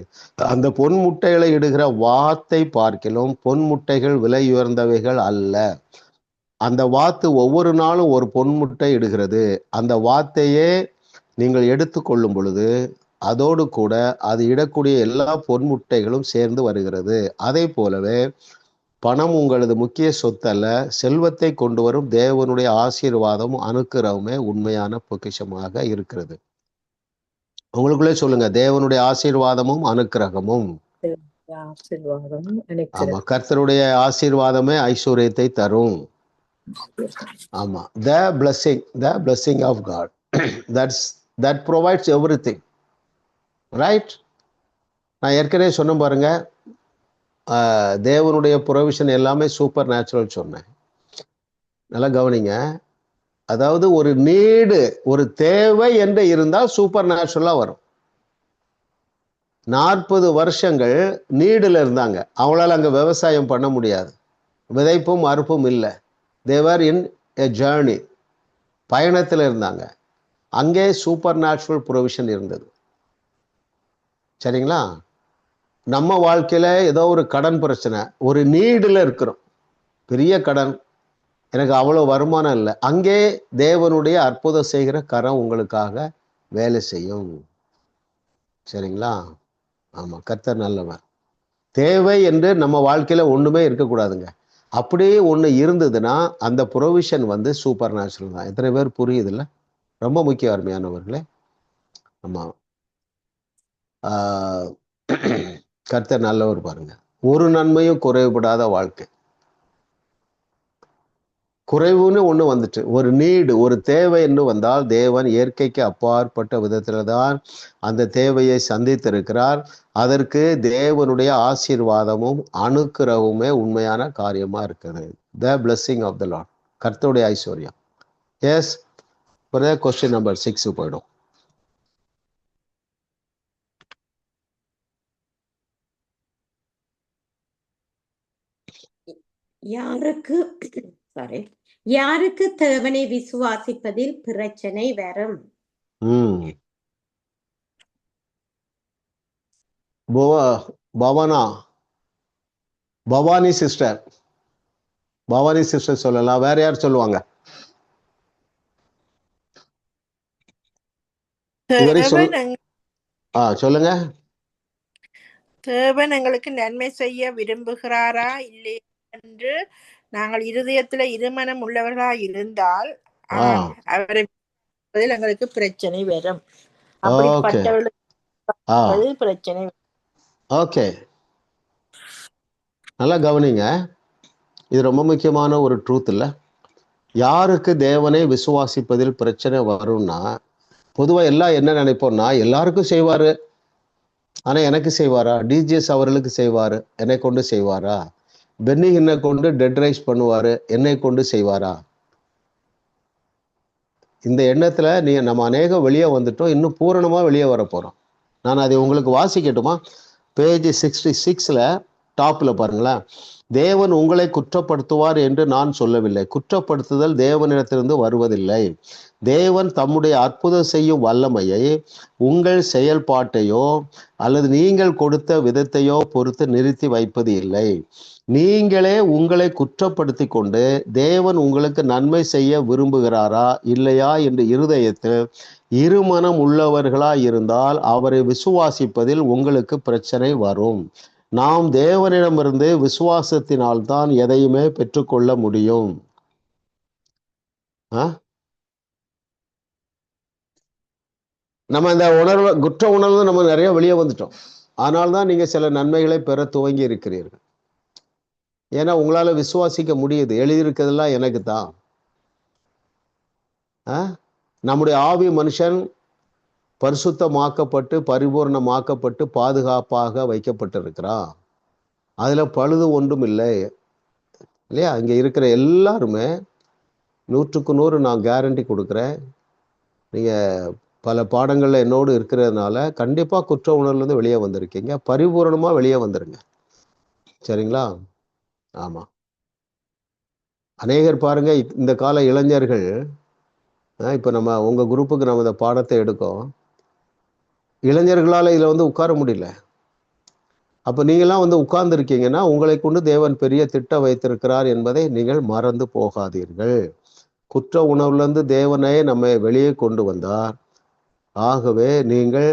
அந்த பொன் முட்டைகளை இடுகிற வாத்தை பார்க்கிலும் பொன் முட்டைகள் விலை உயர்ந்தவைகள் அல்ல. அந்த வாத்து ஒவ்வொரு நாளும் ஒரு பொன் முட்டை இடுகிறது. அந்த வாத்தையே நீங்கள் எடுத்து கொள்ளும் பொழுது அதோடு கூட அது இடக்கூடிய எல்லா பொன் முட்டைகளும் சேர்ந்து வருகிறது. அதே போலவே பணம் உங்களது முக்கிய சொத்தல்ல, செல்வத்தை கொண்டு வரும் தேவனுடைய ஆசீர்வாதம் அனுக்கிரகமே உண்மையான பொக்கிஷமாக இருக்கிறது. உங்களுக்குள்ளே சொல்லுங்க, தேவனுடைய ஆசீர்வாதமும் அனுக்கிரகமும். ஆமா, கர்த்தருடைய ஆசீர்வாதமே ஐஸ்வர்யத்தை தரும். ஆமா, the blessing of God that provides everything, right? நான் ஏற்கனவே சொன்ன பாருங்க, தேவனுடைய ப்ரொவிஷன் எல்லாமே சூப்பர் நேச்சுரல் சொன்னேன். நல்லா கவனிங்க. அதாவது ஒரு நீடு, ஒரு தேவை என்று இருந்தால் சூப்பர் நேச்சுரலா வரும். 40 வருஷங்கள் நீடுல இருந்தாங்க. அவங்களால அங்க விவசாயம் பண்ண முடியாது. விதைப்பும் அறுப்பும் இல்லை. தேவர் இன் எ ஜேர்னி, பயணத்தில் இருந்தாங்க. அங்கே சூப்பர் நேச்சுரல் ப்ரொவிஷன் இருந்தது. சரிங்களா? நம்ம வாழ்க்கையில ஏதோ ஒரு கடன் பிரச்சனை, ஒரு நீடுல இருக்கிறோம், பெரிய கடன், எனக்கு அவ்வளோ வருமானம் இல்லை. அங்கே தேவனுடைய அற்புதம் செய்கிற கரம் உங்களுக்காக வேலை செய்யும். சரிங்களா? ஆமா, கர்த்தர் நல்லவன். தேவை என்று நம்ம வாழ்க்கையில ஒண்ணுமே இருக்கக்கூடாதுங்க. அப்படியே ஒண்ணு இருந்ததுன்னா அந்த ப்ரொவிஷன் வந்து சூப்பர் நேச்சுரல் தான். எத்தனை பேர் புரியுதுல்ல? ரொம்ப முக்கியம் அருமையானவர்களே. ஆமா, கர்த்தர் நல்லவர் பாருங்க. ஒரு நன்மையும் குறைவுபடாத வாழ்க்கை. குறைவுன்னு ஒண்ணு வந்துட்டு, ஒரு நீடு, ஒரு தேவைன்னு வந்தால் தேவன் இயற்கைக்கு அப்பாற்பட்ட விதத்துல தான் அந்த தேவையை சந்தித்திருக்கிறார். அதற்கு தேவனுடைய ஆசீர்வாதமும் அனுக்கிரகமுமே உண்மையான காரியமா இருக்குது. The blessing of the lord, கர்த்தருடைய ஐஸ்வர்யம். எஸ், கொஸ்டின் நம்பர் 6 போயிடும். யாருக்கு தேவனை விசுவாசிப்பதில் பிரச்சனை வரும்? பவானி சிஸ்டர், பவானி சிஸ்டர் சொல்லலாம். வேற யார் சொல்லுவாங்க? சொல்லுங்க. தேவன் எங்களுக்கு நன்மை செய்ய விரும்புகிறாரா இல்லை என்று நாங்கள் இருதயத்துல இருமனம் உள்ளவர்களா இருந்தால் அவரை எங்களுக்கு பிரச்சனை வரும். அப்படிப்பட்டவர்களுக்கு பிரச்சனை. ஓகே, நல்லா கவனிங்க. இது ரொம்ப முக்கியமான ஒரு ட்ரூத் இல்ல? யாருக்கு தேவனை விசுவாசிப்பதில் பிரச்சனை வரும்னா, பொதுவா எல்லாம் என்ன நினைப்போம்னா, எல்லாருக்கும் செய்வாரு, ஆனா எனக்கு செய்வாரா? டிஜிஎஸ் அவர்களுக்கு செய்வாரு, என்னை கொண்டு செய்வாரா? பென்னி என்னை கொண்டு டெட் ரைஸ் பண்ணுவாரு, என்னை கொண்டு செய்வாரா? இந்த எண்ணத்துல நம்ம அநேகம் வெளியே வந்துட்டோம், இன்னும் பூரணமா வெளியே வர போறோம். நான் அதை உங்களுக்கு வாசிக்கட்டுமா? பேஜ் 66ல டாப்ல பாருங்களேன். தேவன் உங்களை குற்றப்படுத்துவார் என்று நான் சொல்லவில்லை. குற்றப்படுத்துதல் தேவனிடத்திலிருந்து வருவதில்லை. தேவன் தம்முடைய அற்புதம் செய்யும் வல்லமையை உங்கள் செயல்பாட்டையோ அல்லது நீங்கள் கொடுத்த விதத்தையோ பொறுத்து நிறுத்தி வைப்பது இல்லை. நீங்களே உங்களை குற்றப்படுத்தி கொண்டு தேவன் உங்களுக்கு நன்மை செய்ய விரும்புகிறாரா இல்லையா என்று இருதயத்தில் இருமனம் உள்ளவர்களா இருந்தால் அவரை விசுவாசிப்பதில் உங்களுக்கு பிரச்சனை வரும். நாம் தேவனிடமிருந்து விசுவாசத்தினால்தான் எதையுமே பெற்றுக்கொள்ள முடியும். நம்ம இந்த உணர்வு, குற்ற உணர்வு நம்ம நிறைய வெளியே வந்துட்டோம். ஆனால் தான் நீங்க சில நன்மைகளை பெற துவங்கி இருக்கிறீர்கள். ஏன்னா உங்களால விசுவாசிக்க முடியுது, எழுதியிருக்கிறதெல்லாம் எனக்கு தான். நம்முடைய ஆவி மனுஷன் பரிசுத்தமாக்கப்பட்டு பரிபூர்ணமாக்கப்பட்டு பாதுகாப்பாக வைக்கப்பட்டிருக்கிறான். அதுல பழுது ஒன்றும் இல்லை இல்லையா? இங்க இருக்கிற எல்லாருமே 100க்கு 100 நான் கேரண்டி கொடுக்குறேன். நீங்க பல பாடங்கள்ல என்னோடு இருக்கிறதுனால கண்டிப்பா குற்ற உணர்வுலேருந்து வெளியே வந்திருக்கீங்க. பரிபூர்ணமா வெளியே வந்துருங்க. சரிங்களா? ஆமா, அநேகர் பாருங்க, இந்த கால இளைஞர்கள், இப்ப நம்ம உங்க குரூப்புக்கு நம்ம இந்த பாடத்தை எடுக்கோம், இளைஞர்களால இதுல வந்து உட்கார முடியல. அப்ப நீங்களாம் வந்து உட்கார்ந்து இருக்கீங்கன்னா உங்களை கொண்டு தேவன் பெரிய திட்டம் வைத்திருக்கிறார் என்பதை நீங்கள் மறந்து போகாதீர்கள். குற்ற உணர்வுலேருந்து தேவனே நம்மை வெளியே கொண்டு வந்தார். ஆகவே நீங்கள்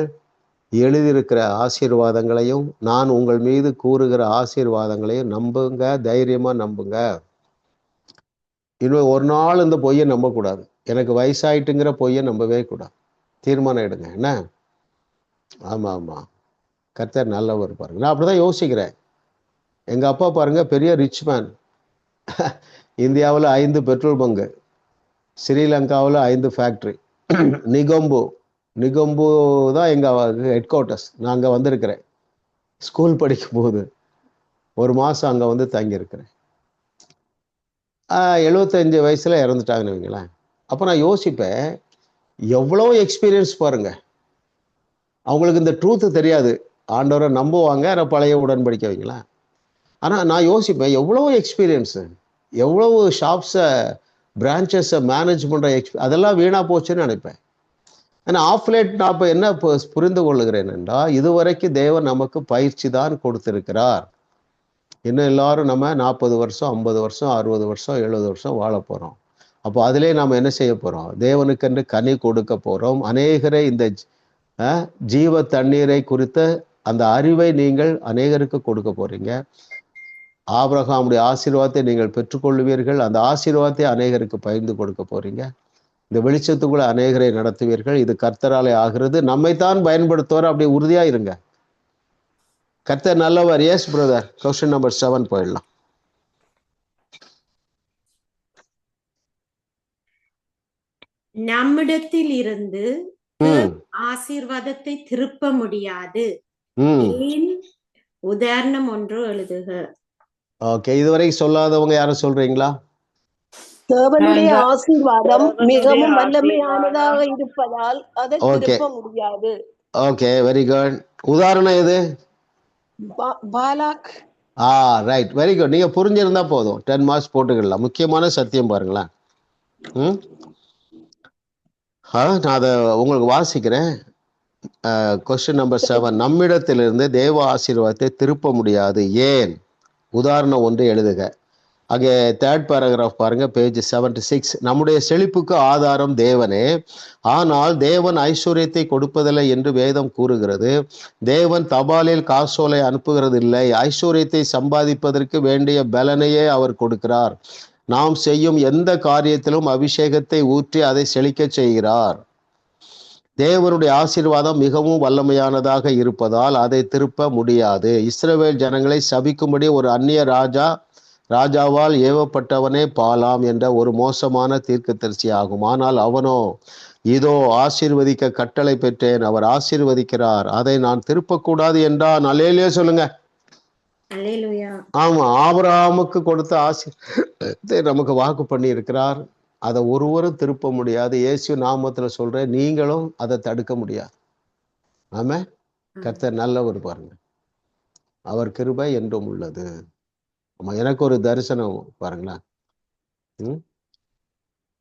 எழுதியிருக்கிற ஆசீர்வாதங்களையும் நான் உங்கள் மீது கூறுகிற ஆசீர்வாதங்களையும் நம்புங்க, தைரியமா நம்புங்க. இன்னும் ஒரு நாள் இந்த பொய்யை நம்பக்கூடாது. எனக்கு வயசாயிட்டுங்கிற பொய்யை நம்பவே கூடாது. தீர்மானம் எடுங்க. என்ன? ஆமா ஆமா, கர்த்தர் நல்லவர் பாருங்க. நான் அப்படிதான் யோசிக்கிறேன். எங்க அப்பா பாருங்க, பெரிய ரிச் மேன். இந்தியாவில் 5 பெட்ரோல் பங்கு, ஸ்ரீலங்காவில் 5 ஃபேக்ட்ரி, நிகம்பு தான் எங்க ஹெட் குவார்ட்டர்ஸ். நான் அங்கே வந்திருக்கிறேன் ஸ்கூல் படிக்கும் போது. 1 மாதம் அங்கே வந்து தங்கியிருக்கிறேன். 75 வயசுல இறந்துட்டாங்கன்னு வைங்களேன். அப்போ நான் யோசிப்பேன், எவ்வளோ எக்ஸ்பீரியன்ஸ் பாருங்க. அவங்களுக்கு இந்த ட்ரூத்து தெரியாது. ஆண்டவரை நம்புவாங்க, பழைய உடன்படிக்கை வைங்களேன். ஆனால் நான் யோசிப்பேன், எவ்வளோ எக்ஸ்பீரியன்ஸு. எவ்வளவு ஷாப்ஸை பிரான்ச்சஸை மேனேஜ் பண்ணுற அதெல்லாம் வீணாக போச்சுன்னு நினைப்பேன். ஆனால் ஆஃப்லேட் நான் இப்போ என்ன புரிந்து கொள்ளுகிறேன் என்றால், இதுவரைக்கும் தேவன் நமக்கு பயிற்சி தான் கொடுத்திருக்கிறார். இன்னும் எல்லாரும் நம்ம 40 வருஷம் 50 வருஷம் 60 வருஷம் 70 வருஷம் வாழ போகிறோம். அப்போ அதிலே நாம் என்ன செய்ய போகிறோம்? தேவனுக்கென்று கனி கொடுக்க போகிறோம். அநேகரை இந்த ஜீவ தண்ணீரை குறித்த அந்த அறிவை நீங்கள் அநேகருக்கு கொடுக்க போறீங்க. ஆபிரகாமுடைய ஆசீர்வாதத்தை நீங்கள் பெற்றுக்கொள்வீர்கள். அந்த ஆசீர்வாதத்தை அநேகருக்கு பகிர்ந்து கொடுக்க போறீங்க. இந்த வெளிச்சத்துக்குள்ள அநேகரை நடத்துவீர்கள். இது கர்த்தராலே ஆகிறது. நம்மைத்தான் பயன்படுத்துவார். அப்படி உறுதியா இருங்க. கர்த்தர் நல்லவர். எஸ் பிரதர், கொஸ்டின் நம்பர் 7 போயிடலாம். நம்மிடத்தில் இருந்து ஆசீர்வாதத்தை திருப்ப முடியாது. உதாரணம் ஒன்று எழுதுக. ஓகே, இதுவரை சொல்லாதவங்க யாரும் சொல்றீங்களா? தேவனுடைய ஆசீர்வாதம் மிகவும் வல்லமையானதாக இருப்பதால் அதை திருப்ப முடியாது. Okay, very good. உதாரணம் எது? பாலாக். Right, very good. நீங்க புரிஞ்சிருந்தா போதும். 10 மார்க்ஸ் போட்டுக்கலாம். முக்கியமான சத்தியம் பாருங்களேன். நான் அதை உங்களுக்கு வாசிக்கிறேன். Question number 7. நம்மிடத்திலிருந்து தேவ ஆசீர்வாதத்தை திருப்ப முடியாது. ஏன்? உதாரணம் ஒன்று எழுதுக. அங்கே 3rd paragraph பாருங்க, பேஜ் 76. நம்முடைய செழிப்புக்கு ஆதாரம் தேவனே, ஆனால் தேவன் ஐஸ்வர்யத்தை கொடுப்பதில்லை என்று வேதம் கூறுகிறது. தேவன் தபாலில் காசோலை அனுப்புகிறது இல்லை. ஐஸ்வர்யத்தை சம்பாதிப்பதற்கு வேண்டிய பலனையே அவர் கொடுக்கிறார். நாம் செய்யும் எந்த காரியத்திலும் அபிஷேகத்தை ஊற்றி அதை செழிக்க செய்கிறார். தேவனுடைய ஆசீர்வாதம் மிகவும் வல்லமையானதாக இருப்பதால் அதை திருப்ப முடியாது. இஸ்ரவேல் ஜனங்களை சபிக்கும்படி ஒரு அந்நிய ராஜாவால் ஏவப்பட்டவனே பாலாம் என்ற ஒரு மோசமான தீர்க்கதரிசி ஆகும். ஆனால் அவனோ, இதோ ஆசீர்வதிக்க கட்டளை பெற்றேன், அவர் ஆசீர்வதிக்கிறார், அதை நான் திருப்பக்கூடாது என்றான். அல்லேலூயா சொல்லுங்க. ஆமா, ஆபிரகாமுக்கு கொடுத்த ஆசீர்வாதத்தை நமக்கு வாக்கு பண்ணி இருக்கிறார். அதை ஒருவரும் திருப்ப முடியாது. இயேசு நாமத்துல சொல்றேன், நீங்களும் அதை தடுக்க முடியாது. ஆமா, கர்த்தர் நல்லவர் பாருங்க. அவர் கிருபை என்றும் உள்ளது. ஆமா, எனக்கு ஒரு தரிசனம் பாருங்களேன்.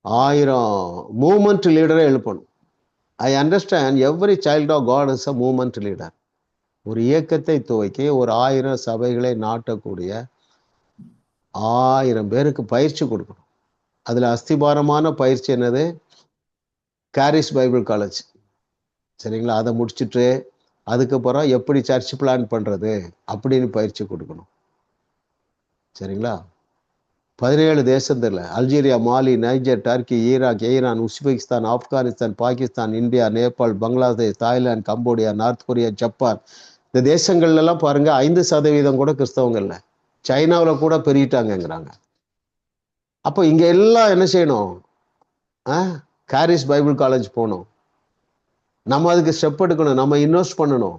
1000 மூமெண்ட் லீடரை எழுப்பணும். I understand every child of God is a movement leader. ஒரு இயக்கத்தை துவக்கி ஒரு 1000 சபைகளை நாட்டக்கூடிய 1000 பேருக்கு பயிற்சி கொடுக்கணும். அதுல அஸ்திபாரமான பயிற்சி என்னது? காரிஸ் பைபிள் காலேஜ். சரிங்களா? அதை முடிச்சுட்டு அதுக்கப்புறம் எப்படி சர்ச் பிளான் பண்றது அப்படின்னு பயிற்சி கொடுக்கணும். சரிங்களா? 17 தேசத்துல Algeria, Mali, Niger, Turkey, Iraq, Iran, Uzbekistan, Afghanistan, Pakistan, India, Nepal, Bangladesh, Thailand, Cambodia, North Korea, Japan, இந்த தேசங்கள்ல எல்லாம் பாருங்க 5% கூட கிறிஸ்தவங்க இல்லை. சைனாவில் கூட பெருகிட்டாங்கிறாங்க. அப்போ இங்க எல்லாம் என்ன செய்யணும்? காரிஸ் பைபிள் காலேஜ் போகணும். நம்ம அதுக்கு ஸ்டெப் எடுக்கணும். நம்ம இன்வெஸ்ட் பண்ணணும்.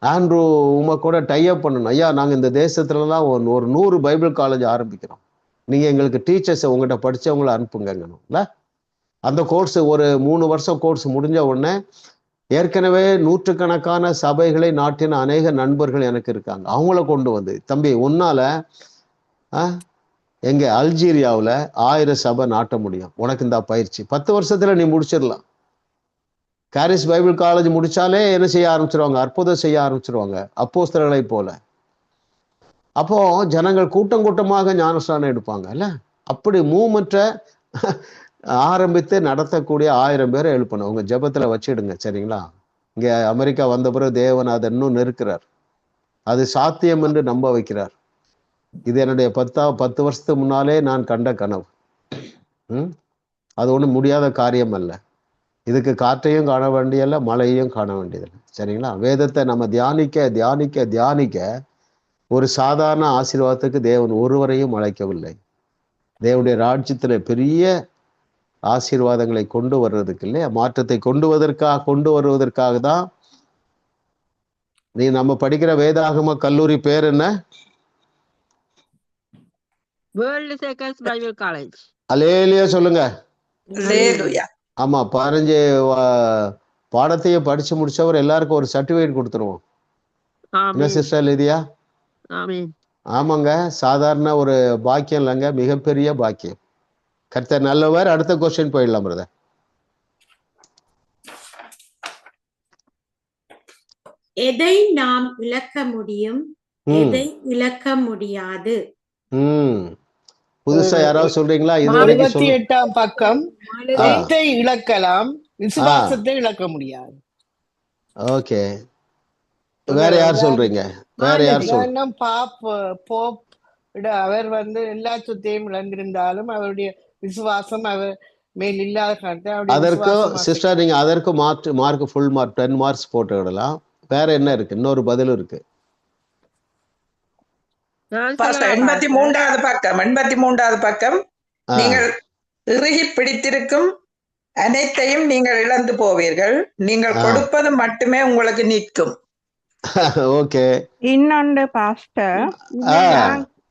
ஆண்ட்ரூ உமா கூட டைப் பண்ணணும். ஐயா, நாங்கள் இந்த தேசத்துலலாம் ஒரு 100 பைபிள் காலேஜ் ஆரம்பிக்கிறோம், நீங்கள் எங்களுக்கு டீச்சர்ஸை உங்கள்கிட்ட படித்தவங்கள அனுப்புங்கங்கணும்ல. அந்த கோர்ஸ் ஒரு 3 வருஷம் கோர்ஸ் முடிஞ்ச உடனே ஏற்கனவே 100கணக்கான சபைகளை நாட்டின அநேக நண்பர்கள் எனக்கு இருக்காங்க. அவங்கள கொண்டு வந்து, தம்பி உன்னால எங்க அல்ஜீரியாவில் 1000 சபை நாட்ட முடியும், உனக்கு இந்த பயிற்சி 10 வருஷத்துல நீ முடிச்சிடலாம். காரிஸ் பைபிள் காலேஜ் முடிச்சாலே என்ன செய்ய ஆரம்பிச்சிருவாங்க? அற்புதம் செய்ய ஆரம்பிச்சிருவாங்க, அப்போஸ்தலர்களை போல. அப்போ ஜனங்கள் கூட்டம் கூட்டமாக ஞானஸ்நானம் எடுப்பாங்க இல்ல. அப்படி மூமெண்ட்டை ஆரம்பித்து நடத்தக்கூடிய 1000 பேரை எழுப்பணும். உங்க ஜெபத்துல வச்சிடுங்க. சரிங்களா? இங்க அமெரிக்கா வந்த பிறகு தேவன் அதை இன்னும் நெருக்கிறார். அது சாத்தியம் என்று நம்ப வைக்கிறார். இது என்னுடைய 10 வருஷத்துக்கு முன்னாலே நான் கண்ட கனவு. அது ஒன்றும் முடியாத காரியம் அல்ல. இதுக்கு காற்றையும் காண வேண்டியதில்ல, மழையையும் காண வேண்டியதில்லை. சரிங்களா? வேதத்தை நம்ம தியானிக்க தியானிக்க தியானிக்க ஒரு சாதாரண ஆசீர்வாதத்துக்கு தேவன் ஒருவரையும் அழைக்கவில்லை. தேவனுடைய ராஜ்யத்துல பெரிய ஆசீர்வாதங்களை கொண்டு வர்றதுக்கு இல்லையா, மாற்றத்தை கொண்டு வருவதற்காக தான். நீ நம்ம படிக்கிற வேதாகம கல்லூரி பேர் என்ன? World Shakers Bible College. அல்லேலூயா சொல்லுங்க. அல்லேலூயா. ஆமா, 15 பாடத்தையே படிச்சு முடிச்சவர் எல்லாருக்கும் ஒரு சர்டிபிகேட் கொடுத்துருவோம். என்ன சிஸ்டர் லிதியா? ஆமாங்க, சாதாரண ஒரு பாக்கியம் இல்லைங்க, மிகப்பெரிய பாக்கியம். கர்த்தர் நல்லவர். அடுத்த கொஸ்டின் போயிடலாம் பிரதர். எதை நாம் இழக்க முடியும், எதை இழக்க முடியாது? புதுசா யாராவது சொல்றீங்களா? இதுவரைக்கும் 28ஆம் பக்கம். எதை இழக்கலாம், விசுவாசத்தை இழக்க முடியாது. ஓகே, வேற யார் சொல்றீங்க? வேற யார் சொல்றீங்க? போப் அவர் எல்லா சொத்தையும் இழந்திருந்தாலும் அவருடைய விசுவாசம் அவர் மேல் இல்லாத காரணத்தை அதற்கு சிஸ்டர் நீங்க அதற்கு மார்க் ஃபுல் மார்க் 10 மார்க்ஸ் போட்டு விடலாம். வேற என்ன இருக்கு? இன்னொரு பதிலும் இருக்கு. 83வது பக்கம். 83வது பக்கம். நீங்கள் இறுகி பிடித்திருக்கும் அனைத்தையும் நீங்கள் இழந்து போவீர்கள், நீங்கள் கொடுப்பது மட்டுமே உங்களுக்கு நிற்கும். ஓகே. இன்னொன்று பாஸ்டர்,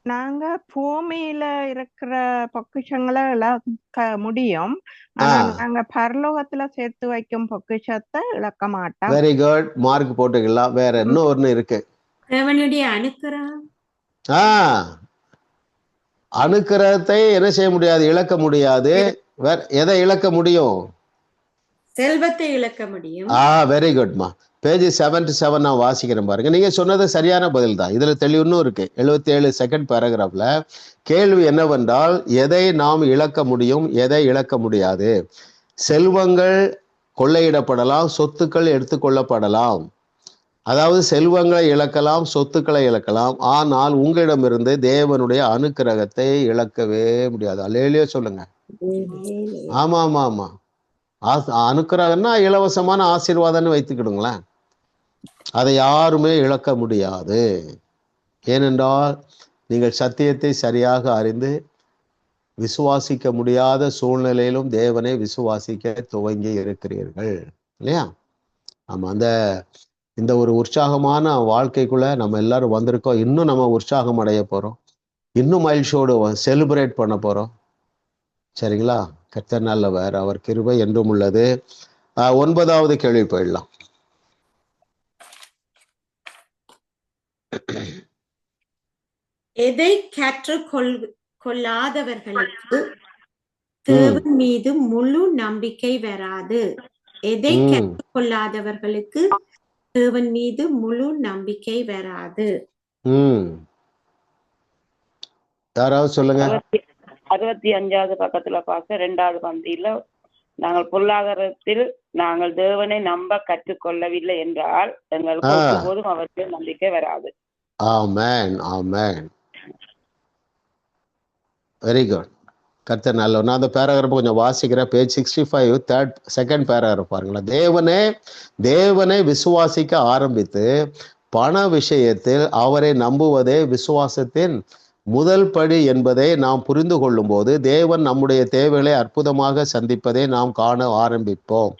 நாங்க பூமியில இருக்கிற பொக்கிஷங்களை இழக்க முடியும், ஆனா நாங்க பரலோகத்துல சேர்த்து வைக்கும் பொக்கிஷத்தை இழக்க மாட்டோம். வெரி குட், மார்க் போட்டுக்கலாம். வேற இன்னும் ஒண்ணு இருக்கு. தேவனுடைய அனுக்கிரகம். அனுக்கிரகத்தை என்ன செய்ய முடியாது? இழக்க முடியாது. வேற எதை இழக்க முடியும்? செல்வத்தை இழக்க முடியும். வெரி குட்மா. பேஜ் 77 நான் வாசிக்கிறேன் பாருங்க. நீங்க சொன்னது சரியான பதில் தான். இதுல தெளிவுன்னும் இருக்கு. 77 செகண்ட் பேராகிராஃப்ல கேள்வி என்னவென்றால், எதை நாம் இழக்க முடியும், எதை இழக்க முடியாது? செல்வங்கள் கொள்ளையிடப்படலாம், சொத்துக்கள் எடுத்துக்கொள்ளப்படலாம். அதாவது செல்வங்களை இழக்கலாம், சொத்துக்களை இழக்கலாம், ஆனால் உங்களிடமிருந்து தேவனுடைய அனுக்கிரகத்தை இழக்கவே முடியாது. அல்லேலூயா சொல்லுங்க. ஆமா ஆமா ஆமா. அனுக்கிரகம்னா இலவசமான ஆசீர்வாதம்னு வைத்துக்கிடுங்களேன். அதை யாருமே இழக்க முடியாது. ஏனென்றால் நீங்கள் சத்தியத்தை சரியாக அறிந்து விசுவாசிக்க முடியாத சூழ்நிலையிலும் தேவனை விசுவாசிக்க துவங்கி இருக்கிறீர்கள் இல்லையா? ஆமா, இந்த ஒரு உற்சாகமான வாழ்க்கைக்குள்ள நம்ம எல்லாரும் வந்திருக்கோம். இன்னும் நம்ம உற்சாகம் அடைய போறோம். இன்னும் மகிழ்ச்சியோடு செலிப்ரேட் பண்ண போறோம். சரிங்களா? கர்த்தர் நல்லவர், அவர் கிருபை என்றும் உள்ளது. 9வது கேள்வி போயிடலாம். எதை கொள்ளாதவர்களுக்கு தேவன் மீது முழு நம்பிக்கை வராது? எதை கொள்ளாதவர்களுக்கு தேவன் மீது முழு நம்பிக்கை வராது? யாராவது சொல்லுங்க. 65வது பக்கத்துல பார்க்க 2வது பந்தியில, நாங்கள் பொருளாதாரத்தில் நாங்கள் தேவனை நம்ப கற்றுக்கொள்ளவில்லை என்றால் எங்களுக்கு ஒருபோதும் அவருக்கு நம்பிக்கை வராது. ஆமென் ஆமென். Very good. கர்த்தர் நல்ல. நான் அந்த பேராகிராஃப் கொஞ்சம் வாசிக்கிறேன். பேஜ் 65 செகண்ட் பேராகிராஃப் பாருங்களேன். தேவனை விசுவாசிக்க ஆரம்பித்து பண விஷயத்தில் அவரை நம்புவதே விசுவாசத்தின் முதல் படி என்பதை நாம் புரிந்து கொள்ளும் போது தேவன் நம்முடைய தேவைகளை அற்புதமாக சந்திப்பதை நாம் காண ஆரம்பிப்போம்.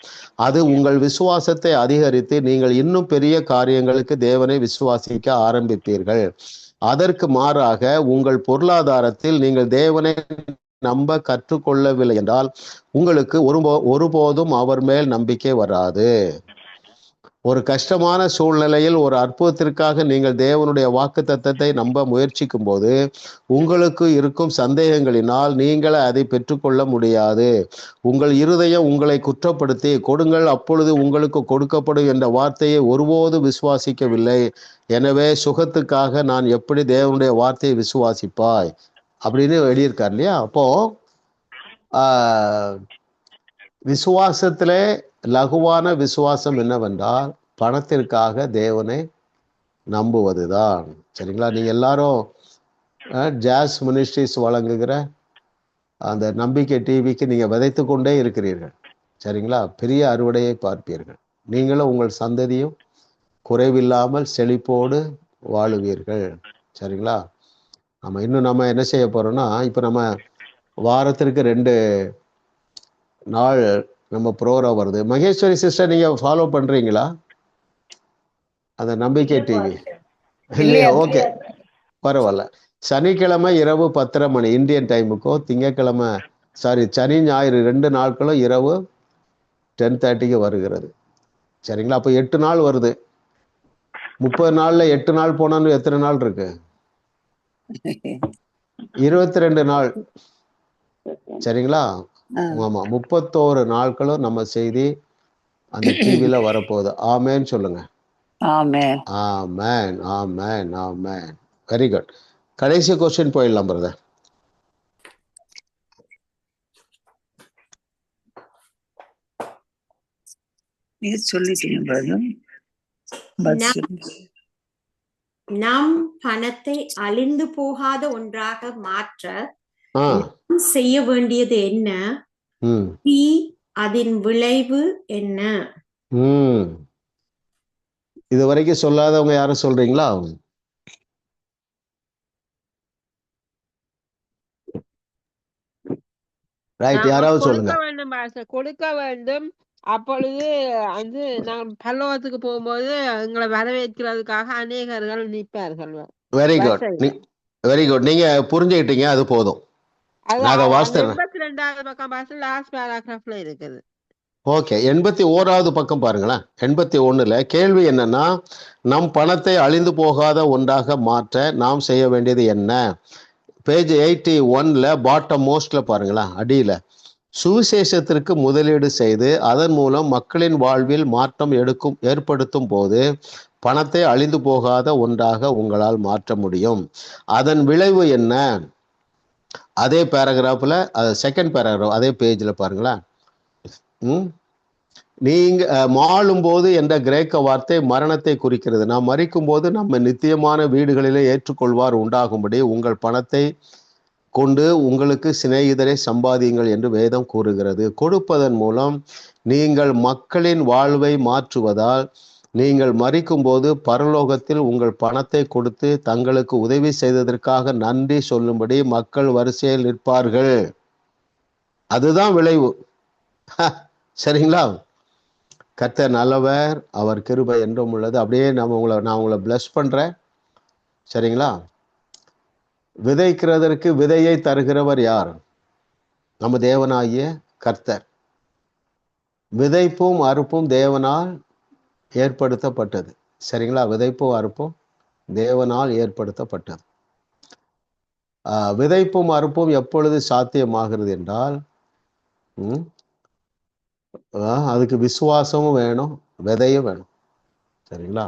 அது உங்கள் விசுவாசத்தை அதிகரித்து நீங்கள் இன்னும் பெரிய காரியங்களுக்கு தேவனை விசுவாசிக்க ஆரம்பிப்பீர்கள். அதற்கு மாறாக உங்கள் பொருளாதாரத்தில் நீங்கள் தேவனை நம்ப கற்றுக்கொள்ளவில்லை என்றால் உங்களுக்கு ஒருபோதும் அவர் மேல் நம்பிக்கை வராது. ஒரு கஷ்டமான சூழ்நிலையில் ஒரு அற்புதத்திற்காக நீங்கள் தேவனுடைய வாக்குத்தத்தத்தை நம்ப முயற்சிக்கும் போது உங்களுக்கு இருக்கும் சந்தேகங்களினால் நீங்கள் அதை பெற்றுக்கொள்ள முடியாது. உங்கள் இருதயம் உங்களை குற்றப்படுத்தி கொடுங்கள் அப்பொழுது உங்களுக்கு கொடுக்கப்படும் என்ற வார்த்தையை ஒருபோது விசுவாசிக்கவில்லை. எனவே சுகத்துக்காக நான் எப்படி தேவனுடைய வார்த்தையை விசுவாசிப்பாய் அப்படின்னு எழுதியிருக்கார் இல்லையா? அப்போ விசுவாசத்திலே லகுவான விசுவாசம் என்னவென்றால் பணத்திற்காக தேவனை நம்புவதுதான். சரிங்களா? நீங்க எல்லாரும் ஜாஸ் மினிஸ்ட்ரிஸ் வழங்குகிற அந்த நம்பிக்கை டிவிக்கு நீங்க விதைத்து கொண்டே இருக்கிறீர்கள். சரிங்களா? பெரிய அறுவடையை பார்ப்பீர்கள். நீங்களும் உங்கள் சந்ததியும் குறைவில்லாமல் செழிப்போடு வாழுவீர்கள். சரிங்களா? நம்ம என்ன செய்ய போறோம்னா, இப்ப நம்ம வாரத்திற்கு 2 நாள் நம்ம ப்ரோக்ராம் வருது. மகேஸ்வரி சிஸ்டர் நீங்க ஃபாலோ பண்றீங்களா அந்த நம்பிக்கை டிவி? இல்லையா? ஓகே, பரவாயில்ல. சனிக்கிழமை இரவு 10:30 மணி இந்தியன் டைமுக்கும், திங்கக்கிழமை சனி ஞாயிறு 2 நாட்களும் இரவு 10:30 வருகிறது. சரிங்களா? அப்போ 8 நாள் வருது. 30 நாள்ல 8 நாள் போனாலும் எத்தனை நாள் இருக்கு? 22 நாள். சரிங்களா? ஆமா, 31 நாட்களும் நம்ம செய்தி அந்த டிவில வரப்போகுது. ஆமேன் சொல்லுங்க. ஆமென். ஆமேன், ஆமேன், ஆமேன். Very good. கடைசி கொஸ்டின் போயிடலாம் பிரதர். நீங்க சொல்லிட்டீங்க பிரதர். நாம் பணத்தை அழிந்து போகாத ஒன்றாக மாற்ற செய்ய வேண்டியது என்ன? அதன் விளைவு என்ன? இது வரைக்கும் சொல்லாதவங்க யாரும் சொல்றீங்களா? ரைட், யாராவது சொல்லுங்க. கொடுக்க வேண்டும். அப்பொழுது வந்து நாங்கள் பல்லவத்துக்கு போகும்போது எங்களை வரவேற்கிறதுக்காக அநேகர்கள் நிற்பார்கள். Very good, very good. நீங்க புரிஞ்சுக்கிட்டீங்க, அது போதும். நான் அதை வாசித்தேன். 82வது பக்கம் பாருங்க, லாஸ்ட் பேராகிராஃப்ல இருக்குது. ஓகே, 81வது பக்கம் பாருங்களேன். 81ல கேள்வி என்னன்னா, நம் பணத்தை அழிந்து போகாத ஒன்றாக மாற்ற நாம் செய்ய வேண்டியது என்ன? பேஜ் 81ல பாட்டம் மோஸ்ட்ல பாருங்களேன், அடியில சுவிசேஷத்திற்கு முதலீடு செய்து அதன் மூலம் மக்களின் வாழ்வில் மாற்றம் ஏற்படுத்தும் போது பணத்தை அழிந்து போகாத ஒன்றாக உங்களால் மாற்ற முடியும். அதன் விளைவு என்ன? அதே பேராகிராஃப்ல செகண்ட் பேராகிராஃப் அதே பேஜ்ல பாருங்களேன். நீங்க மாளும் போது என்ற கிரேக்க வார்த்தை மரணத்தை குறிக்கிறது. நாம் மரிக்கும் போது நம்ம நித்தியமான வீடுகளிலே ஏற்றுக்கொள்வார் உண்டாகும்படி உங்கள் பணத்தை கொண்டு உங்களுக்கு சிநேகிதரை சம்பாதியுங்கள் என்று வேதம் கூறுகிறது. கொடுப்பதன் மூலம் நீங்கள் மக்களின் வாழ்வை மாற்றுவதால் நீங்கள் மரிக்கும் போது பரலோகத்தில் உங்கள் பணத்தை கொடுத்து தங்களுக்கு உதவி செய்ததற்காக நன்றி சொல்லும்படி மக்கள் வரிசையில் நிற்பார்கள். அதுதான் விளைவு. சரிங்களா? கர்த்தர் நல்லவர், அவர் கிருபை என்றும் உள்ளது. அப்படியே நான் உங்களை பிளஸ் பண்றேன். சரிங்களா? விதைக்கிறதற்கு விதையை தருகிறவர் யார்? நம்ம தேவனாகிய கர்த்தர். விதைப்பும் அறுப்பும் தேவனால் ஏற்படுத்தப்பட்டது. சரிங்களா? விதைப்பும் அறுப்பும் தேவனால் ஏற்படுத்தப்பட்டது. விதைப்பும் அறுப்பும் எப்பொழுது சாத்தியமாகிறது என்றால், அதுக்கு விசுவாசமும் வேணும், விதையும் வேணும். சரிங்களா?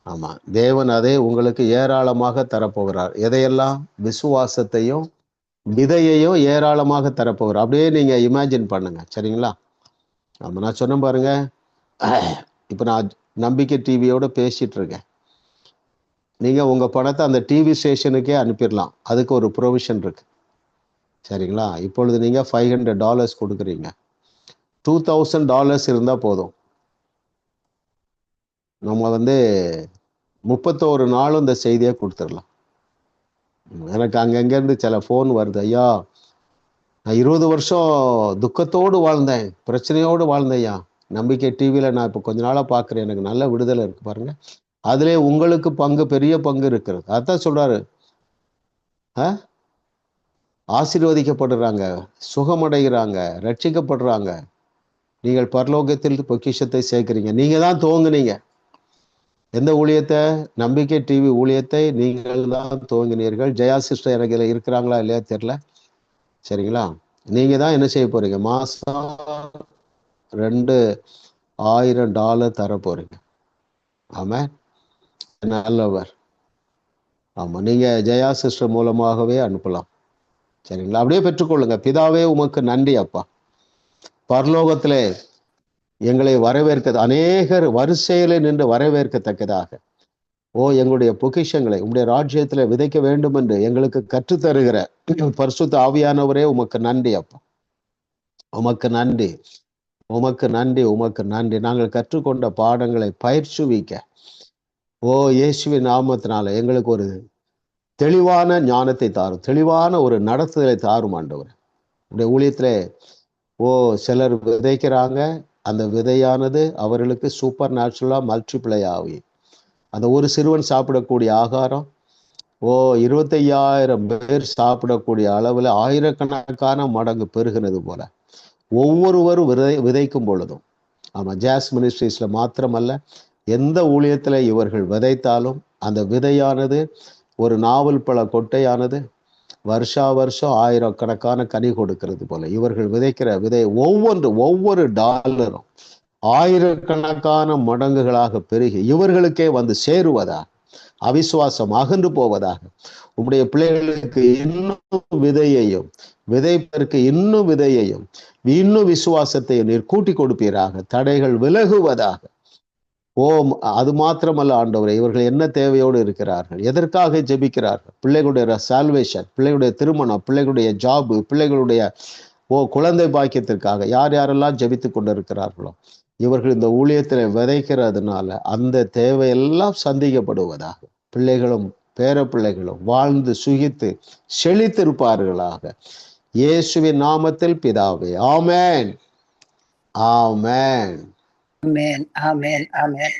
ஆமா, தேவன் அதை உங்களுக்கு ஏராளமாக தரப்போகிறார். எதையெல்லாம்? விசுவாசத்தையும் விதையையும் ஏராளமாக தரப்போகிறார். அப்படியே நீங்க இமேஜின் பண்ணுங்க. சரிங்களா? ஆமா, நான் சொன்ன பாருங்க, இப்ப நான் நம்பிக்கை டிவியோட பேசிட்டு இருக்கேன். நீங்க உங்க பணத்தை அந்த டிவி ஸ்டேஷனுக்கே அனுப்பிடலாம். அதுக்கு ஒரு ப்ரொவிஷன் இருக்கு. சரிங்களா? இப்பொழுது நீங்க $500 கொடுக்குறீங்க. $2000 இருந்தா போதும். நம்ம 31 நாளும் இந்த செய்தியை கொடுத்துடலாம். எனக்கு அங்கங்கேருந்து சில ஃபோன் வருது. ஐயா, நான் 20 வருஷம் துக்கத்தோடு வாழ்ந்தேன், பிரச்சனையோடு வாழ்ந்தேன் ஐயா. நம்பிக்கை டிவியில் நான் இப்போ கொஞ்ச நாளாக பார்க்குறேன், எனக்கு நல்ல விடுதலை இருக்கு பாருங்க. அதிலே உங்களுக்கு பெரிய பங்கு இருக்கிறது. அதான் சொல்றாரு, ஆசீர்வதிக்கப்படுறாங்க, சுகமடைகிறாங்க, ரட்சிக்கப்படுறாங்க. நீங்கள் பரலோகத்தில் பொக்கிஷத்தை சேர்க்கிறீங்க. நீங்க தான் துவங்குனீங்க. எந்த ஊழியத்தை? நம்பிக்கை டிவி ஊழியத்தை நீங்கள் தான் துவங்கினீர்கள். ஜெயா சிஸ்டர் எனக்கு இதில் இருக்கிறாங்களா இல்லையா தெரியல. சரிங்களா? நீங்க தான் என்ன செய்ய போறீங்க? மாசம் $2000 தர போறீங்க. ஆமா, நல்லவர். ஆமா, நீங்க ஜெயா சிஸ்டர் மூலமாகவே அனுப்பலாம். சரிங்களா? அப்படியே பெற்றுக்கொள்ளுங்க. பிதாவே உமக்கு நன்றி அப்பா. பரலோகத்திலே எங்களை வரவேற்க அநேகர் வரிசையில நின்று வரவேற்கத்தக்கதாக எங்களுடைய பொக்கிஷங்களை உங்களுடைய ராஜ்யத்தில் விதைக்க வேண்டும் என்று எங்களுக்கு கற்றுத்தருகிற பரிசுத்த ஆவியானவரே உமக்கு நன்றி அப்பா. உமக்கு நன்றி, உமக்கு நன்றி, உமக்கு நன்றி. நாங்கள் கற்றுக்கொண்ட பாடங்களை பயிற்சுவிக்க இயேசுவின் நாமத்தினால எங்களுக்கு ஒரு தெளிவான ஞானத்தை தாரும், தெளிவான ஒரு நடத்துதலை தாரும் ஆண்டவர். உங்களுடைய ஊழியத்திலே சிலர் விதைக்கிறாங்க. அந்த விதையானது அவர்களுக்கு சூப்பர் நேச்சுரலா மல்டிப்ளை ஆகி அந்த ஒரு சிறுவன் சாப்பிடக்கூடிய ஆகாரம் 25,000 பேர் சாப்பிடக்கூடிய அளவில் ஆயிரக்கணக்கான மடங்கு பெருகினது போல ஒவ்வொருவரும் விதைக்கும் பொழுதும், ஆமா, ஜாஸ் மினிஸ்ட்ரீஸ்ல மாத்திரமல்ல, எந்த ஊழியத்துல இவர்கள் விதைத்தாலும் அந்த விதையானது ஒரு நாவல் பழ கொட்டையானது வருஷா வருஷம் ஆயிரக்கணக்கான கனி கொடுக்கிறது போல இவர்கள் விதைக்கிற விதை ஒவ்வொரு டாலரும் ஆயிரக்கணக்கான மடங்குகளாக பெருகி இவர்களுக்கே வந்து சேருவதாக, அவிசுவாசம் அகன்று போவதாக. உம்முடைய பிள்ளைகளுக்கு இன்னும் விதையையும், விதைப்பதற்கு இன்னும் விதையையும், இன்னும் விசுவாசத்தையும் நீர் கூட்டி கொடுப்பீராக. தடைகள் விலகுவதாக. அது மாத்திரமல்ல ஆண்டவரே, இவர்கள் என்ன தேவையோடு இருக்கிறார்கள், எதற்காக ஜெபிக்கிறார்கள், பிள்ளைகளுடைய சால்வேஷன், பிள்ளைகளுடைய திருமணம், பிள்ளைகளுடைய ஜாபு, பிள்ளைகளுடைய குழந்தை பாக்கியத்திற்காக யார் யாரெல்லாம் ஜெபித்து கொண்டு இருக்கிறார்களோ இவர்கள் இந்த ஊழியத்தில் விதைக்கிறதுனால அந்த தேவையெல்லாம் சந்திக்கப்படுவதாக. பிள்ளைகளும் பேர பிள்ளைகளும் வாழ்ந்து சுகித்து செழித்திருப்பார்களாக. இயேசுவின் நாமத்தில் பிதாவே, ஆமென், ஆமென், ஆமென், ஆமென், ஆமென்.